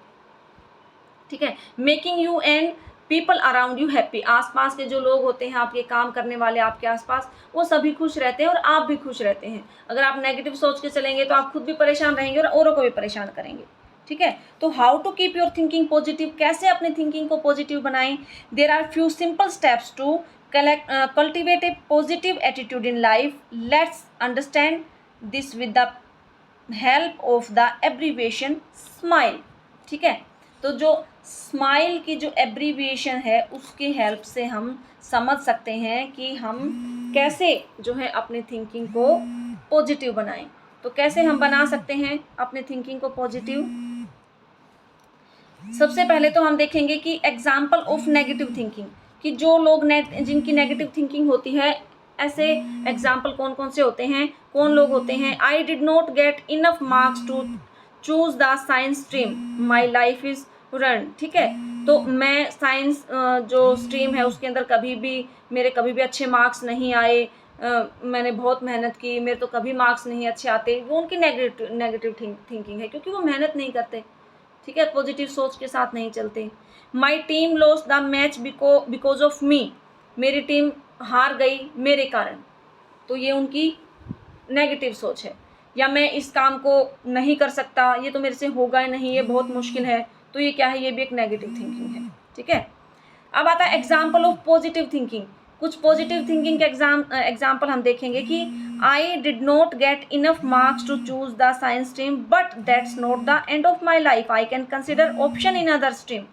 ठीक है। Making you and people around you happy, आसपास के जो लोग होते हैं, आपके काम करने वाले आपके आसपास, वो सभी खुश रहते हैं और आप भी खुश रहते हैं। अगर आप नेगेटिव सोच के चलेंगे तो आप खुद भी परेशान रहेंगे और औरों को भी परेशान करेंगे, ठीक है। तो how to keep your thinking positive, कैसे अपनी थिंकिंग को पॉजिटिव बनाएं। There are few simple steps to cultivate a positive attitude in life. Let's understand this with the help of the abbreviation smile, ठीक है। तो जो स्माइल की जो एब्रीविएशन है उसकी हेल्प से हम समझ सकते हैं कि हम कैसे जो है अपनी थिंकिंग को पॉजिटिव बनाएं। तो कैसे हम बना सकते हैं अपनी थिंकिंग को पॉजिटिव। सबसे पहले तो हम देखेंगे कि एग्जाम्पल ऑफ नेगेटिव थिंकिंग, कि जो लोग जिनकी नेगेटिव थिंकिंग होती है, ऐसे एग्जाम्पल कौन कौन से होते हैं, कौन लोग होते हैं। I did not get enough marks to choose the science stream, my life is run, ठीक है। तो मैं साइंस जो स्ट्रीम है उसके अंदर मेरे कभी भी अच्छे मार्क्स नहीं आए, मैंने बहुत मेहनत की, मेरे तो कभी मार्क्स नहीं अच्छे आते, वो उनकी नेगेटिव थिंकिंग है, क्योंकि वो मेहनत नहीं करते, ठीक है, पॉजिटिव सोच के साथ नहीं चलते। माई team lost the match because of me, मेरी टीम हार गई मेरे कारण, तो ये उनकी नेगेटिव सोच है। या मैं इस काम को नहीं कर सकता, ये तो मेरे से होगा ही नहीं, ये बहुत मुश्किल है, तो ये क्या है, ये भी एक नेगेटिव थिंकिंग है, ठीक है। अब आता है एग्जाम्पल ऑफ पॉजिटिव थिंकिंग। कुछ पॉजिटिव थिंकिंग के एग्जाम्पल हम देखेंगे कि I did not get enough marks to choose the science stream but that's not the end of my life, I can consider option in other stream.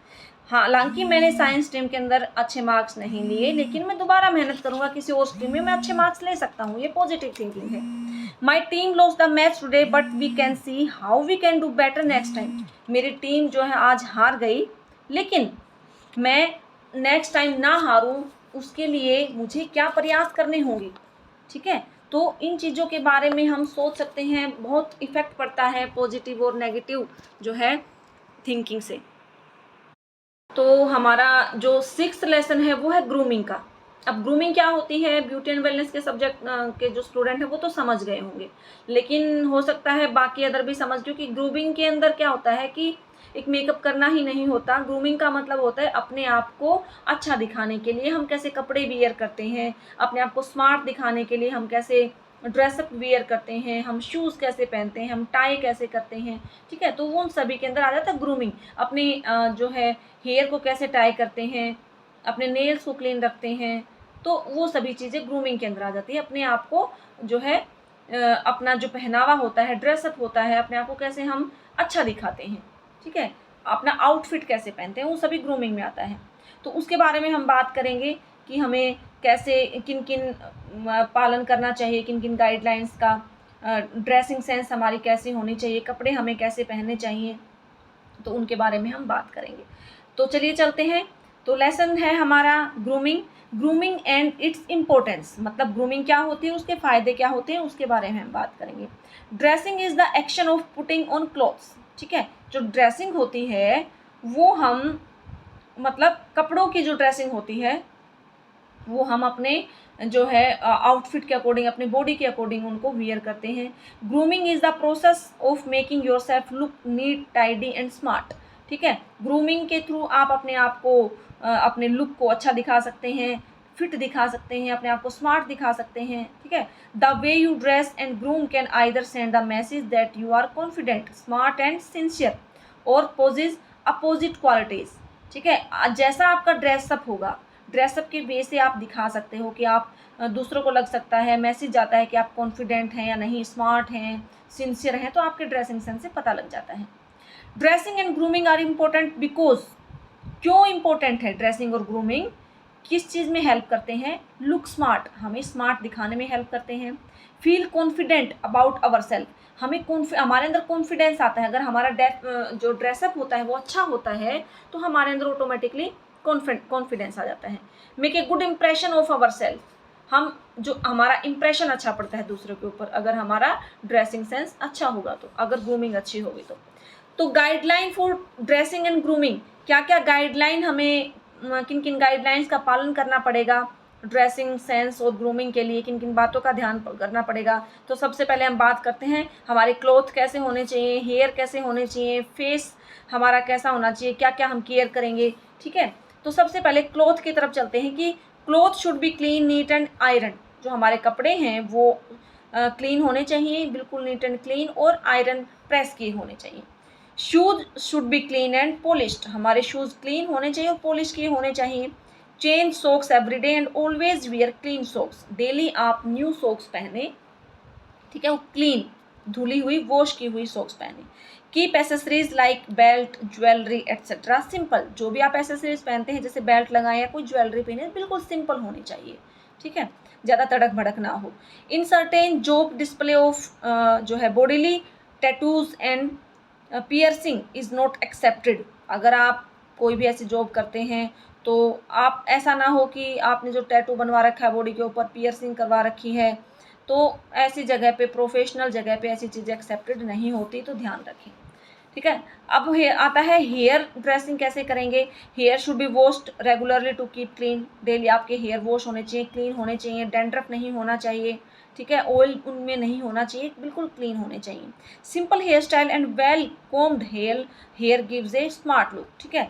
हालांकि मैंने science stream के अंदर अच्छे marks नहीं लिए, लेकिन मैं दोबारा मेहनत करूंगा, किसी और स्ट्रीम में मैं अच्छे मार्क्स ले सकता हूँ, ये पॉजिटिव थिंकिंग है। My team lost the match today but we can see how we can do better next time, मेरी टीम जो है आज हार गई, लेकिन मैं नेक्स्ट टाइम ना हारूं उसके लिए मुझे क्या प्रयास करने होंगे, ठीक है। तो इन चीज़ों के बारे में हम सोच सकते हैं, बहुत इफेक्ट पड़ता है पॉजिटिव और नेगेटिव जो है थिंकिंग से। तो हमारा जो 6th लेसन है वो है ग्रूमिंग का। अब ग्रूमिंग क्या होती है, ब्यूटी एंड वेलनेस के सब्जेक्ट के जो स्टूडेंट हैं वो तो समझ गए होंगे, लेकिन हो सकता है बाकी अदर भी समझ, क्योंकि ग्रूमिंग के अंदर क्या होता है कि एक मेकअप करना ही नहीं होता। ग्रूमिंग का मतलब होता है अपने आप को अच्छा दिखाने के लिए हम कैसे कपड़े वियर करते हैं, अपने आप को स्मार्ट दिखाने के लिए हम कैसे ड्रेसअप वियर करते हैं, हम शूज़ कैसे पहनते हैं, हम टाई कैसे करते हैं, ठीक है। तो वो उन सभी के अंदर आ जाता है ग्रूमिंग। अपने जो है हेयर को कैसे टाई करते हैं, अपने नेल्स को क्लीन रखते हैं, तो वो सभी चीज़ें ग्रूमिंग के अंदर आ जाती है। अपने आप को जो है अपना जो पहनावा होता है, ड्रेसअप होता है, अपने आप को कैसे हम अच्छा दिखाते हैं, ठीक है, अपना आउटफिट कैसे पहनते हैं, वो सभी ग्रूमिंग में आता है। तो उसके बारे में हम बात करेंगे कि हमें कैसे किन किन पालन करना चाहिए, किन किन गाइडलाइंस का, ड्रेसिंग सेंस हमारी कैसी होनी चाहिए, कपड़े हमें कैसे पहनने चाहिए, तो उनके बारे में हम बात करेंगे। तो चलिए चलते हैं। तो लेसन है हमारा ग्रूमिंग एंड इट्स इम्पोर्टेंस, मतलब ग्रूमिंग क्या होती है, उसके फ़ायदे क्या होते हैं, उसके बारे में हम बात करेंगे। Dressing is the action of putting on clothes, ठीक है। जो ड्रेसिंग होती है वो हम, मतलब कपड़ों की जो ड्रेसिंग होती है वो हम अपने जो है आउटफिट के अकॉर्डिंग, अपने बॉडी के अकॉर्डिंग उनको वियर करते हैं। Grooming is the process of making yourself look neat, tidy and smart, ठीक है। ग्रूमिंग के थ्रू आप अपने आप को अपने लुक को अच्छा दिखा सकते हैं, फिट दिखा सकते हैं, अपने आप को स्मार्ट दिखा सकते हैं, ठीक है। The way you dress and groom can either send the message that you are confident, smart and sincere और पोजेज अपोजिट क्वालिटीज़, ठीक है। जैसा आपका ड्रेसअप होगा, ड्रेसअप के वे से आप दिखा सकते हो कि आप दूसरों को लग सकता है, मैसेज जाता है कि आप कॉन्फिडेंट हैं या नहीं, स्मार्ट हैं, सिंसियर हैं, तो आपके ड्रेसिंग सेंस से पता लग जाता है। Dressing and grooming are important because, क्यों इम्पोर्टेंट है ड्रेसिंग और ग्रूमिंग, किस चीज़ में हेल्प करते हैं? लुक स्मार्ट, हमें स्मार्ट दिखाने में हेल्प करते हैं। Feel confident about our self, हमें हमारे अंदर कॉन्फिडेंस आता है। अगर हमारा जो ड्रेसअप होता है वो अच्छा होता है तो हमारे अंदर ऑटोमेटिकली कॉन्फिडेंस आ जाता है। Make a good impression of our self, हम जो हमारा इंप्रेशन अच्छा पड़ता है दूसरों के ऊपर अगर हमारा ड्रेसिंग सेंस अच्छा होगा तो, अगर ग्रूमिंग अच्छी होगी तो guideline for dressing and grooming, क्या क्या गाइडलाइन हमें, किन किन गाइडलाइंस का पालन करना पड़ेगा ड्रेसिंग सेंस और ग्रूमिंग के लिए, किन किन बातों का ध्यान करना पड़ेगा। तो सबसे पहले हम बात करते हैं हमारे क्लोथ कैसे होने चाहिए, हेयर कैसे होने चाहिए, फेस हमारा कैसा होना चाहिए, क्या क्या हम केयर करेंगे। ठीक है, तो सबसे पहले क्लोथ की तरफ चलते हैं कि cloth should be clean, neat and iron, जो हमारे कपड़े हैं वो क्लीन होने चाहिए, बिल्कुल नीट एंड क्लीन, और आयरन प्रेस किए होने चाहिए। Shoes should be clean and polished, हमारे शूज़ क्लीन होने चाहिए और पॉलिश किए होने चाहिए। Change socks every day and always wear clean socks, daily आप न्यू सॉक्स पहने, ठीक है, वो क्लीन धुली हुई वॉश की हुई सॉक्स पहने। Keep accessories like belt, jewellery etcetera simple, जो भी आप एसेसरीज पहनते हैं जैसे बेल्ट लगाएं या कोई ज्वेलरी पहने बिल्कुल सिंपल होनी चाहिए। ठीक है, ज़्यादा तड़क भड़क ना हो। In certain job display of जो है bodily tattoos and piercing is not accepted, अगर आप कोई भी ऐसी जॉब करते हैं तो आप ऐसा ना हो कि आपने जो टैटू बनवा रखा है बॉडी के ऊपर, पियर्सिंग करवा रखी है, तो ऐसी जगह पे, प्रोफेशनल जगह पे ऐसी चीज़ें एक्सेप्टेड नहीं होती, तो ध्यान रखें। ठीक है, अब आता है हेयर ड्रेसिंग कैसे करेंगे। Hair should be washed regularly to keep clean, daily आपके हेयर वॉश होने चाहिए, क्लीन होने चाहिए, डैंड्रफ नहीं होना चाहिए। ठीक है, ऑयल उनमें नहीं होना चाहिए, बिल्कुल क्लीन होने चाहिए। Simple hair style and well combed hair gives a smart look. ठीक है,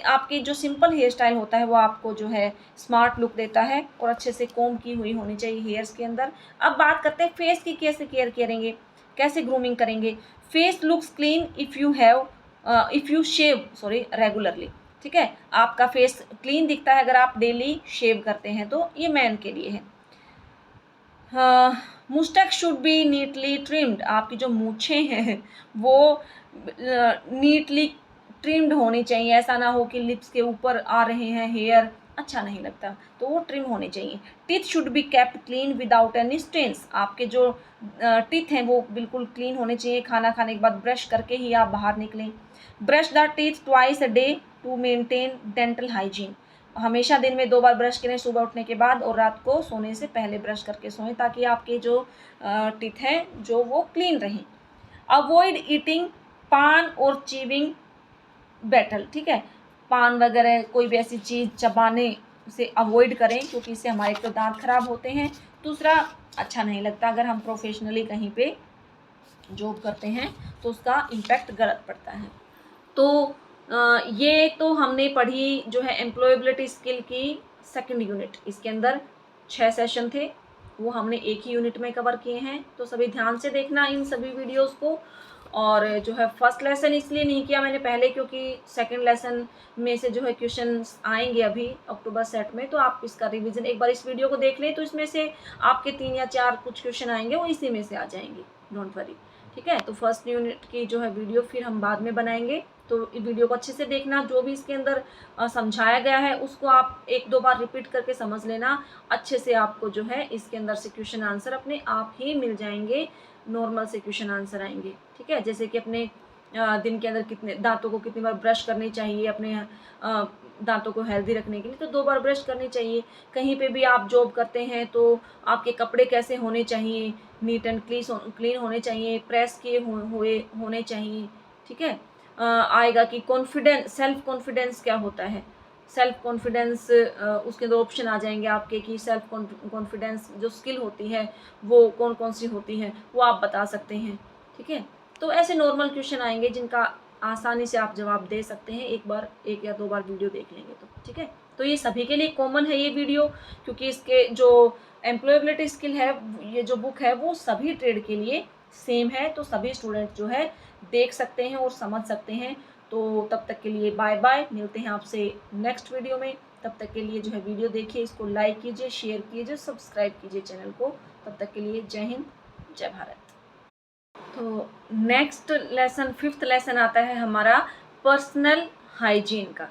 आपकी जो सिंपल हेयर स्टाइल होता है वो आपको जो है स्मार्ट लुक देता है, और अच्छे से कोम की हुई होनी चाहिए हेयर्स के अंदर। अब बात करते हैं फेस की कैसे केयर करेंगे, कैसे ग्रूमिंग करेंगे। Face looks clean if you shave regularly. ठीक है, आपका फेस क्लीन दिखता है अगर आप डेली शेव करते हैं, तो ये मैन के लिए है। Moustache should be neatly trimmed, आपकी जो मूछें हैं वो नीटली ट्रिम्ड होनी चाहिए, ऐसा ना हो कि लिप्स के ऊपर आ रहे हैं हेयर, अच्छा नहीं लगता, तो वो ट्रिम होने चाहिए। Teeth should be kept clean without any stains, आपके जो टीथ हैं वो बिल्कुल क्लीन होने चाहिए, खाना खाने के बाद ब्रश करके ही आप बाहर निकलें। Brush the teeth twice a day to maintain dental hygiene, हमेशा दिन में 2 बार ब्रश करें, सुबह उठने के बाद और रात को सोने से पहले ब्रश करके सोएं, ताकि आपके जो टीथ हैं जो वो क्लीन रहें। अवॉइड ईटिंग पान और चीविंग बैटल, ठीक है, पान वगैरह कोई भी ऐसी चीज़ चबाने से अवॉइड करें, क्योंकि इससे हमारे तो दांत खराब होते हैं। दूसरा, अच्छा नहीं लगता अगर हम प्रोफेशनली कहीं पे जॉब करते हैं तो उसका इम्पैक्ट गलत पड़ता है। तो ये तो हमने पढ़ी जो है एम्प्लॉयबिलिटी स्किल की सेकंड यूनिट, इसके अंदर 6 सेशन थे, वो हमने एक ही यूनिट में कवर किए हैं, तो सभी ध्यान से देखना इन सभी वीडियोस को। और जो है फर्स्ट लेसन इसलिए नहीं किया मैंने पहले, क्योंकि सेकंड लेसन में से जो है क्वेश्चंस आएंगे अभी अक्टूबर सेट में, तो आप इसका रिवीजन एक बार इस वीडियो को देख लें, तो इसमें से आपके 3 या 4 कुछ क्वेश्चन आएंगे, वो इसी में से आ जाएंगे, डोंट वरी। ठीक है, तो फर्स्ट यूनिट की जो है वीडियो फिर हम बाद में बनाएंगे, तो वीडियो को अच्छे से देखना, जो भी इसके अंदर समझाया गया है उसको आप 1-2 बार रिपीट करके समझ लेना, अच्छे से आपको जो है इसके अंदर से क्वेश्चन आंसर अपने आप ही मिल जाएंगे, नॉर्मल से क्वेश्चन आंसर आएंगे। ठीक है, जैसे कि अपने दिन के अंदर कितने दांतों को कितनी बार ब्रश करनी चाहिए, अपने दांतों को हेल्दी रखने के लिए तो 2 बार ब्रश करनी चाहिए। कहीं पे भी आप जॉब करते हैं तो आपके कपड़े कैसे होने चाहिए, नीट एंड क्लीन होने चाहिए, प्रेस किए हुए होने चाहिए। ठीक है, आएगा कि सेल्फ कॉन्फिडेंस क्या होता है, सेल्फ कॉन्फिडेंस उसके अंदर ऑप्शन आ जाएंगे आपके कि सेल्फ कॉन्फिडेंस जो स्किल होती है वो कौन कौन सी होती है, वो आप बता सकते हैं। ठीक है, तो ऐसे नॉर्मल क्वेश्चन आएंगे जिनका आसानी से आप जवाब दे सकते हैं, एक या 2 बार वीडियो देख लेंगे तो। ठीक है, तो ये सभी के लिए कॉमन है ये वीडियो, क्योंकि इसके जो एम्प्लॉयबिलिटी स्किल है, ये जो बुक है वो सभी ट्रेड के लिए सेम है, तो सभी स्टूडेंट जो है देख सकते हैं और समझ सकते हैं। तो तब तक के लिए बाय बाय, मिलते हैं आपसे नेक्स्ट वीडियो में। तब तक के लिए जो है वीडियो देखिए, इसको लाइक कीजिए, शेयर कीजिए, सब्सक्राइब कीजिए चैनल को। तब तक के लिए जय हिंद, जय भारत। तो नेक्स्ट लेसन 5th लेसन आता है हमारा पर्सनल हाइजीन का।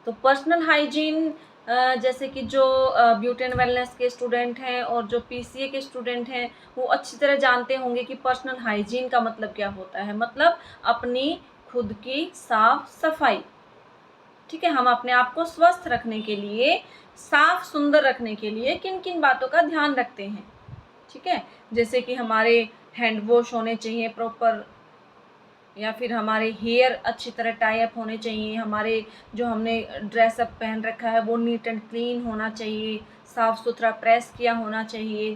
तो पर्सनल हाइजीन जैसे कि जो ब्यूटी एंड वेलनेस के स्टूडेंट हैं और जो पीसीए के स्टूडेंट हैं, वो अच्छी तरह जानते होंगे कि पर्सनल हाइजीन का मतलब क्या होता है। मतलब अपनी खुद की साफ सफाई, ठीक है। हम अपने आप को स्वस्थ रखने के लिए, साफ सुंदर रखने के लिए किन किन बातों का ध्यान रखते हैं, ठीक है। जैसे कि हमारे हैंड वॉश होने चाहिए प्रॉपर, या फिर हमारे हेयर अच्छी तरह टाई अप होने चाहिए, हमारे जो हमने ड्रेसअप पहन रखा है वो नीट एंड क्लीन होना चाहिए, साफ़ सुथरा प्रेस किया होना चाहिए,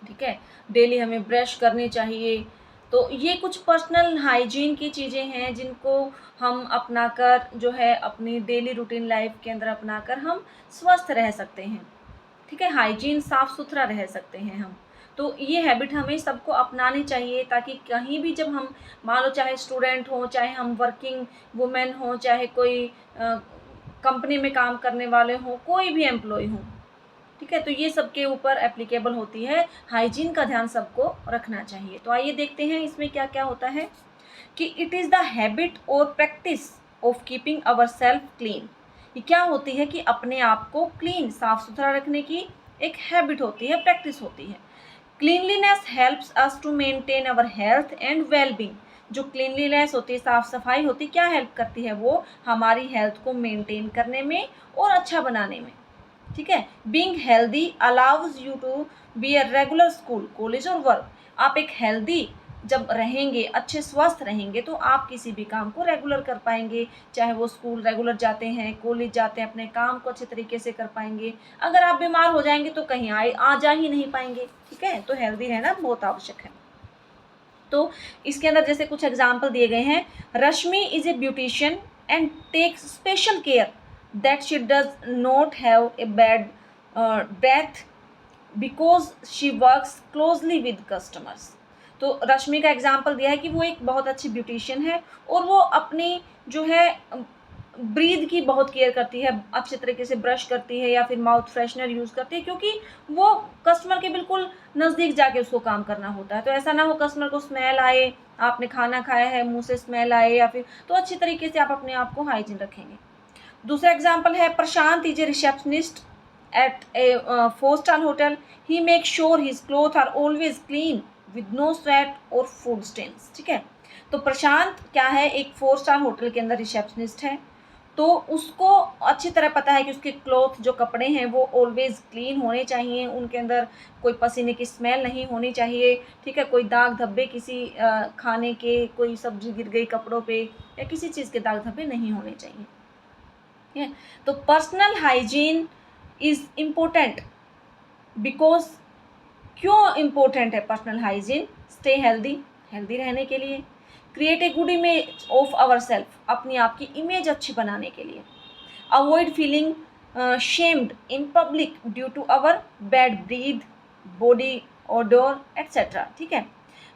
ठीक है। डेली हमें ब्रश करनी चाहिए। तो ये कुछ पर्सनल हाइजीन की चीज़ें हैं जिनको हम अपनाकर जो है अपनी डेली रूटीन लाइफ के अंदर अपनाकर हम स्वस्थ रह सकते हैं, ठीक है। हाइजीन साफ़ सुथरा रह सकते हैं हम। तो ये हैबिट हमें सबको अपनानी चाहिए, ताकि कहीं भी जब हम, मान लो चाहे स्टूडेंट हो, चाहे हम वर्किंग वुमेन हो, चाहे कोई कंपनी में काम करने वाले हों, कोई भी एम्प्लॉय हो, ठीक है। तो ये सबके ऊपर एप्लीकेबल होती है, हाइजीन का ध्यान सबको रखना चाहिए। तो आइए देखते हैं इसमें क्या क्या होता है कि इट इज़ द हैबिट और practice of keeping our self clean. ये क्या होती है कि अपने आप को क्लीन, साफ सुथरा रखने की एक हैबिट होती है, प्रैक्टिस होती है। Cleanliness helps us to maintain our health and wellbeing. जो क्लीनलीनेस होती है, साफ सफाई होती है, क्या हेल्प करती है वो हमारी हेल्थ को मेंटेन करने में और अच्छा बनाने में, ठीक है। Being healthy allows you to be a regular school, college और वर्क। आप एक हेल्दी जब रहेंगे, अच्छे स्वस्थ रहेंगे, तो आप किसी भी काम को रेगुलर कर पाएंगे। चाहे वो स्कूल रेगुलर जाते हैं, कॉलेज जाते हैं, अपने काम को अच्छे तरीके से कर पाएंगे। अगर आप बीमार हो जाएंगे तो कहीं आ जा ही नहीं पाएंगे, ठीक है। तो हेल्दी रहना बहुत आवश्यक है। तो इसके अंदर जैसे कुछ एग्जाम्पल दिए गए हैं। Rashmi is a beautician and takes special care that she does not have a bad breath because she works closely with customers. तो रश्मि का एग्जाम्पल दिया है कि वो एक बहुत अच्छी ब्यूटिशियन है और वो अपनी जो है ब्रीद की बहुत केयर करती है, अच्छे तरीके से ब्रश करती है या फिर माउथ फ्रेशनर यूज़ करती है, क्योंकि वो कस्टमर के बिल्कुल नज़दीक जाके उसको काम करना होता है। तो ऐसा ना हो कस्टमर को स्मेल आए, आपने खाना खाया है मुंह से स्मेल आए या फिर, तो अच्छी तरीके से आप अपने आप को हाइजीन रखेंगे। दूसरा एग्जाम्पल है Prashant is a receptionist at a 4-star hotel. He makes sure his clothes are always clean with no sweat or food stains, ठीक है। तो प्रशांत क्या है, एक 4-स्टार होटल के अंदर रिसेप्शनिस्ट है। तो उसको अच्छी तरह पता है कि उसके क्लॉथ, जो कपड़े हैं, वो ऑलवेज क्लीन होने चाहिए, उनके अंदर कोई पसीने की स्मेल नहीं होनी चाहिए, ठीक है। कोई दाग धब्बे किसी खाने के, कोई सब्जी गिर गई कपड़ों पे या किसी चीज़ के दाग धब्बे नहीं होने चाहिए, ठीक है। तो personal hygiene is important because, क्यों इम्पोर्टेंट है personal hygiene? Stay healthy, healthy रहने के लिए। Create a good image of our self, अपनी आप की इमेज अच्छी बनाने के लिए। Avoid feeling shamed in public due to our bad breath, body odour etcetera, ठीक है।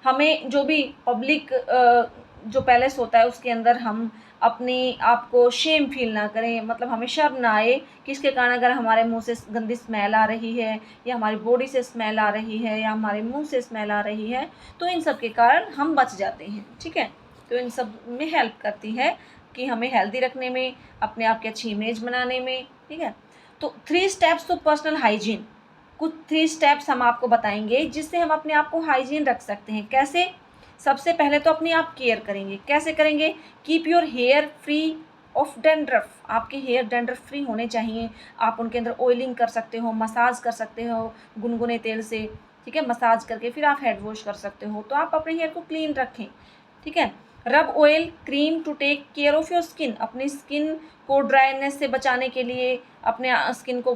हमें जो भी पब्लिक जो पैलेस होता है उसके अंदर हम अपने आप को शेम फील ना करें, मतलब हमें शर्म ना आए किसके कारण, अगर हमारे मुंह से गंदी स्मेल आ रही है या हमारी बॉडी से स्मेल आ रही है या हमारे मुंह से स्मेल आ रही है, तो इन सब के कारण हम बच जाते हैं, ठीक है। तो इन सब में हेल्प करती है कि हमें हेल्दी रखने में, अपने आप की अच्छी इमेज बनाने में, ठीक है। तो 3 स्टेप्स टू पर्सनल हाइजीन, कुछ 3 स्टेप्स हम आपको बताएंगे जिससे हम अपने आप को हाइजीन रख सकते हैं। कैसे? सबसे पहले तो अपनी आप केयर करेंगे। कैसे करेंगे? Keep your hair free of dandruff, आपके हेयर डेंड्रफ फ्री होने चाहिए। आप उनके अंदर ऑयलिंग कर सकते हो, मसाज कर सकते हो गुनगुने तेल से, ठीक है। मसाज करके फिर आप हेड वॉश कर सकते हो। तो आप अपने हेयर को क्लीन रखें, ठीक है। Rub oil cream to take care of your skin, अपनी स्किन को ड्राइनेस से बचाने के लिए, अपने स्किन को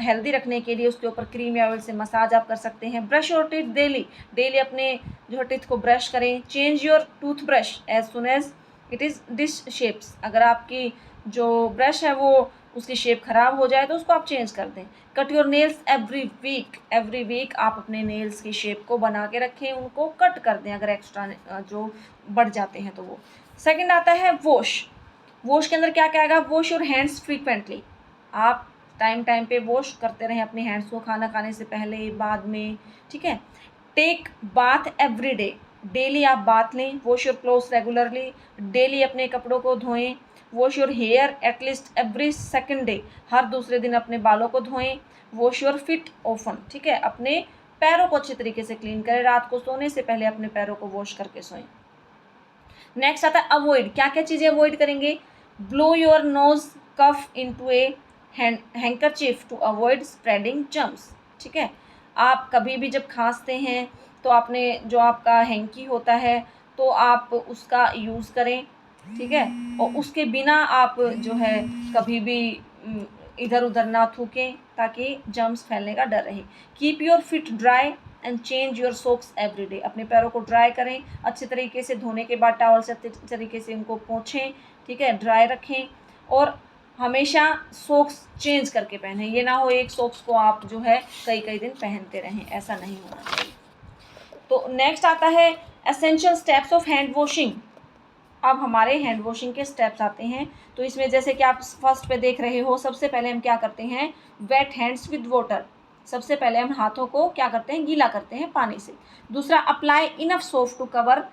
हेल्दी रखने के लिए उसके ऊपर क्रीम या ऑयल से मसाज आप कर सकते हैं। Brush your teeth daily, daily अपने जो है टीथ को ब्रश करें। Change your tooth brush as soon as it is dish shapes, अगर आपकी जो ब्रश है वो उसकी शेप ख़राब हो जाए तो उसको आप चेंज कर दें। Cut your nails every week आप अपने नेल्स की शेप को बना के रखें, उनको कट कर दें अगर एक्स्ट्रा जो बढ़ जाते हैं तो वो। सेकंड आता है वॉश के अंदर क्या क्या आएगा? वॉश योर हैंड्स फ्रीक्वेंटली, आप टाइम पे वॉश करते रहें अपने हैंड्स को, खाना खाने से पहले, बाद में, ठीक है। Take bath every day, daily आप बाथ लें। Wash your clothes regularly, daily अपने कपड़ों को धोएं। Wash your hair at least every second day, हर दूसरे दिन अपने बालों को धोएं। वॉश योर फिट ऑफन, ठीक है, अपने पैरों को अच्छे तरीके से क्लीन करें, रात को सोने से पहले अपने पैरों को वॉश करके सोएं। नेक्स्ट आता है अवॉइड, क्या क्या चीज़ें अवॉइड करेंगे। Blow your nose cough into a handkerchief to avoid spreading germs, ठीक है, आप कभी भी जब खांसते हैं तो आपने जो आपका हैंकी होता है तो आप उसका यूज़ करें, ठीक है, और उसके बिना आप जो है कभी भी इधर उधर ना थूकें ताकि जर्म्स फैलने का डर रहे। Keep your fit dry and change your socks every day, अपने पैरों को ड्राई करें, अच्छे तरीके से धोने के बाद टॉवल से अच्छे तरीके से उनको पोंछें, ठीक है, ड्राई रखें, और हमेशा सोक्स चेंज करके पहनें, ये ना हो एक सोक्स को आप जो है कई कई दिन पहनते रहें, ऐसा नहीं होना चाहिए। तो नेक्स्ट आता है essential steps of hand washing. अब हमारे हैंड वॉशिंग के स्टेप्स आते हैं, तो इसमें जैसे कि आप फर्स्ट पे देख रहे हो, सबसे पहले हम क्या करते हैं, वेट हैंड्स विद वाटर, सबसे पहले हम हाथों को क्या करते हैं, गीला करते हैं पानी से। दूसरा, apply enough soap to cover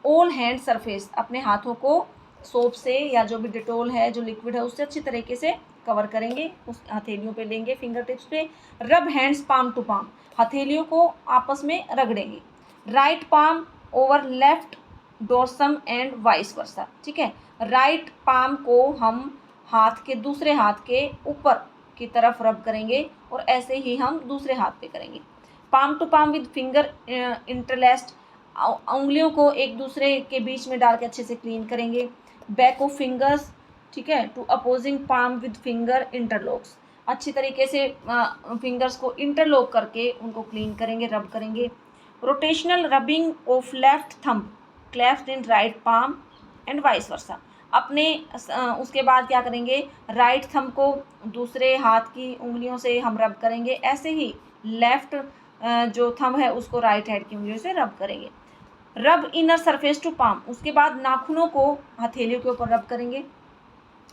all hand surface, अपने हाथों को सोप से या जो भी डिटोल है, जो लिक्विड है, उससे अच्छी तरीके से कवर करेंगे, उस हथेलियों पे लेंगे, फिंगर टिप्स पे। रब हैंड्स पाम टू पाम, हथेलियों को आपस में रगड़ेंगे। Right palm over left dorsum and vice versa, ठीक है, राइट पाम को हम हाथ के दूसरे हाथ के ऊपर की तरफ रब करेंगे और ऐसे ही हम दूसरे हाथ पे करेंगे। Palm to palm with finger interlaced, उंगलियों को एक दूसरे के बीच में डाल के अच्छे से क्लीन करेंगे। बैक ऑफ फिंगर्स, ठीक है, to opposing palm with finger interlocks, अच्छी तरीके से फिंगर्स को इंटरलॉक करके उनको क्लीन करेंगे, रब करेंगे। Rotational rubbing of left thumb cleft in right palm and vice वर्सा, अपने उसके बाद क्या करेंगे, राइट थंब को दूसरे हाथ की उंगलियों से हम रब करेंगे, ऐसे ही लेफ्ट जो थंब है उसको राइट हैंड की उंगलियों से रब करेंगे। रब इनर सरफेस टू पाम, उसके बाद नाखूनों को हथेलियों के ऊपर रब करेंगे।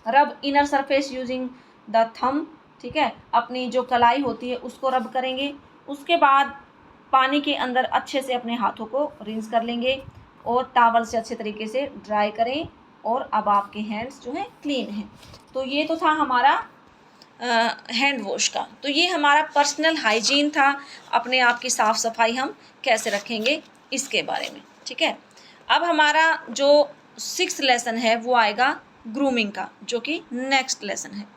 रब inner surface using the thumb, ठीक है, अपनी जो कलाई होती है उसको रब करेंगे। उसके बाद पानी के अंदर अच्छे से अपने हाथों को रिंस कर लेंगे और टॉवल से अच्छे तरीके से ड्राई करें, और अब आपके हैंड्स जो हैं क्लीन हैं। तो ये तो था हमारा हैंड वॉश का। तो ये हमारा पर्सनल हाइजीन था, अपने आप की साफ़ सफाई हम कैसे रखेंगे इसके बारे में, ठीक है। अब हमारा जो 6th लेसन है वो आएगा ग्रूमिंग का, जो कि नेक्स्ट लेसन है।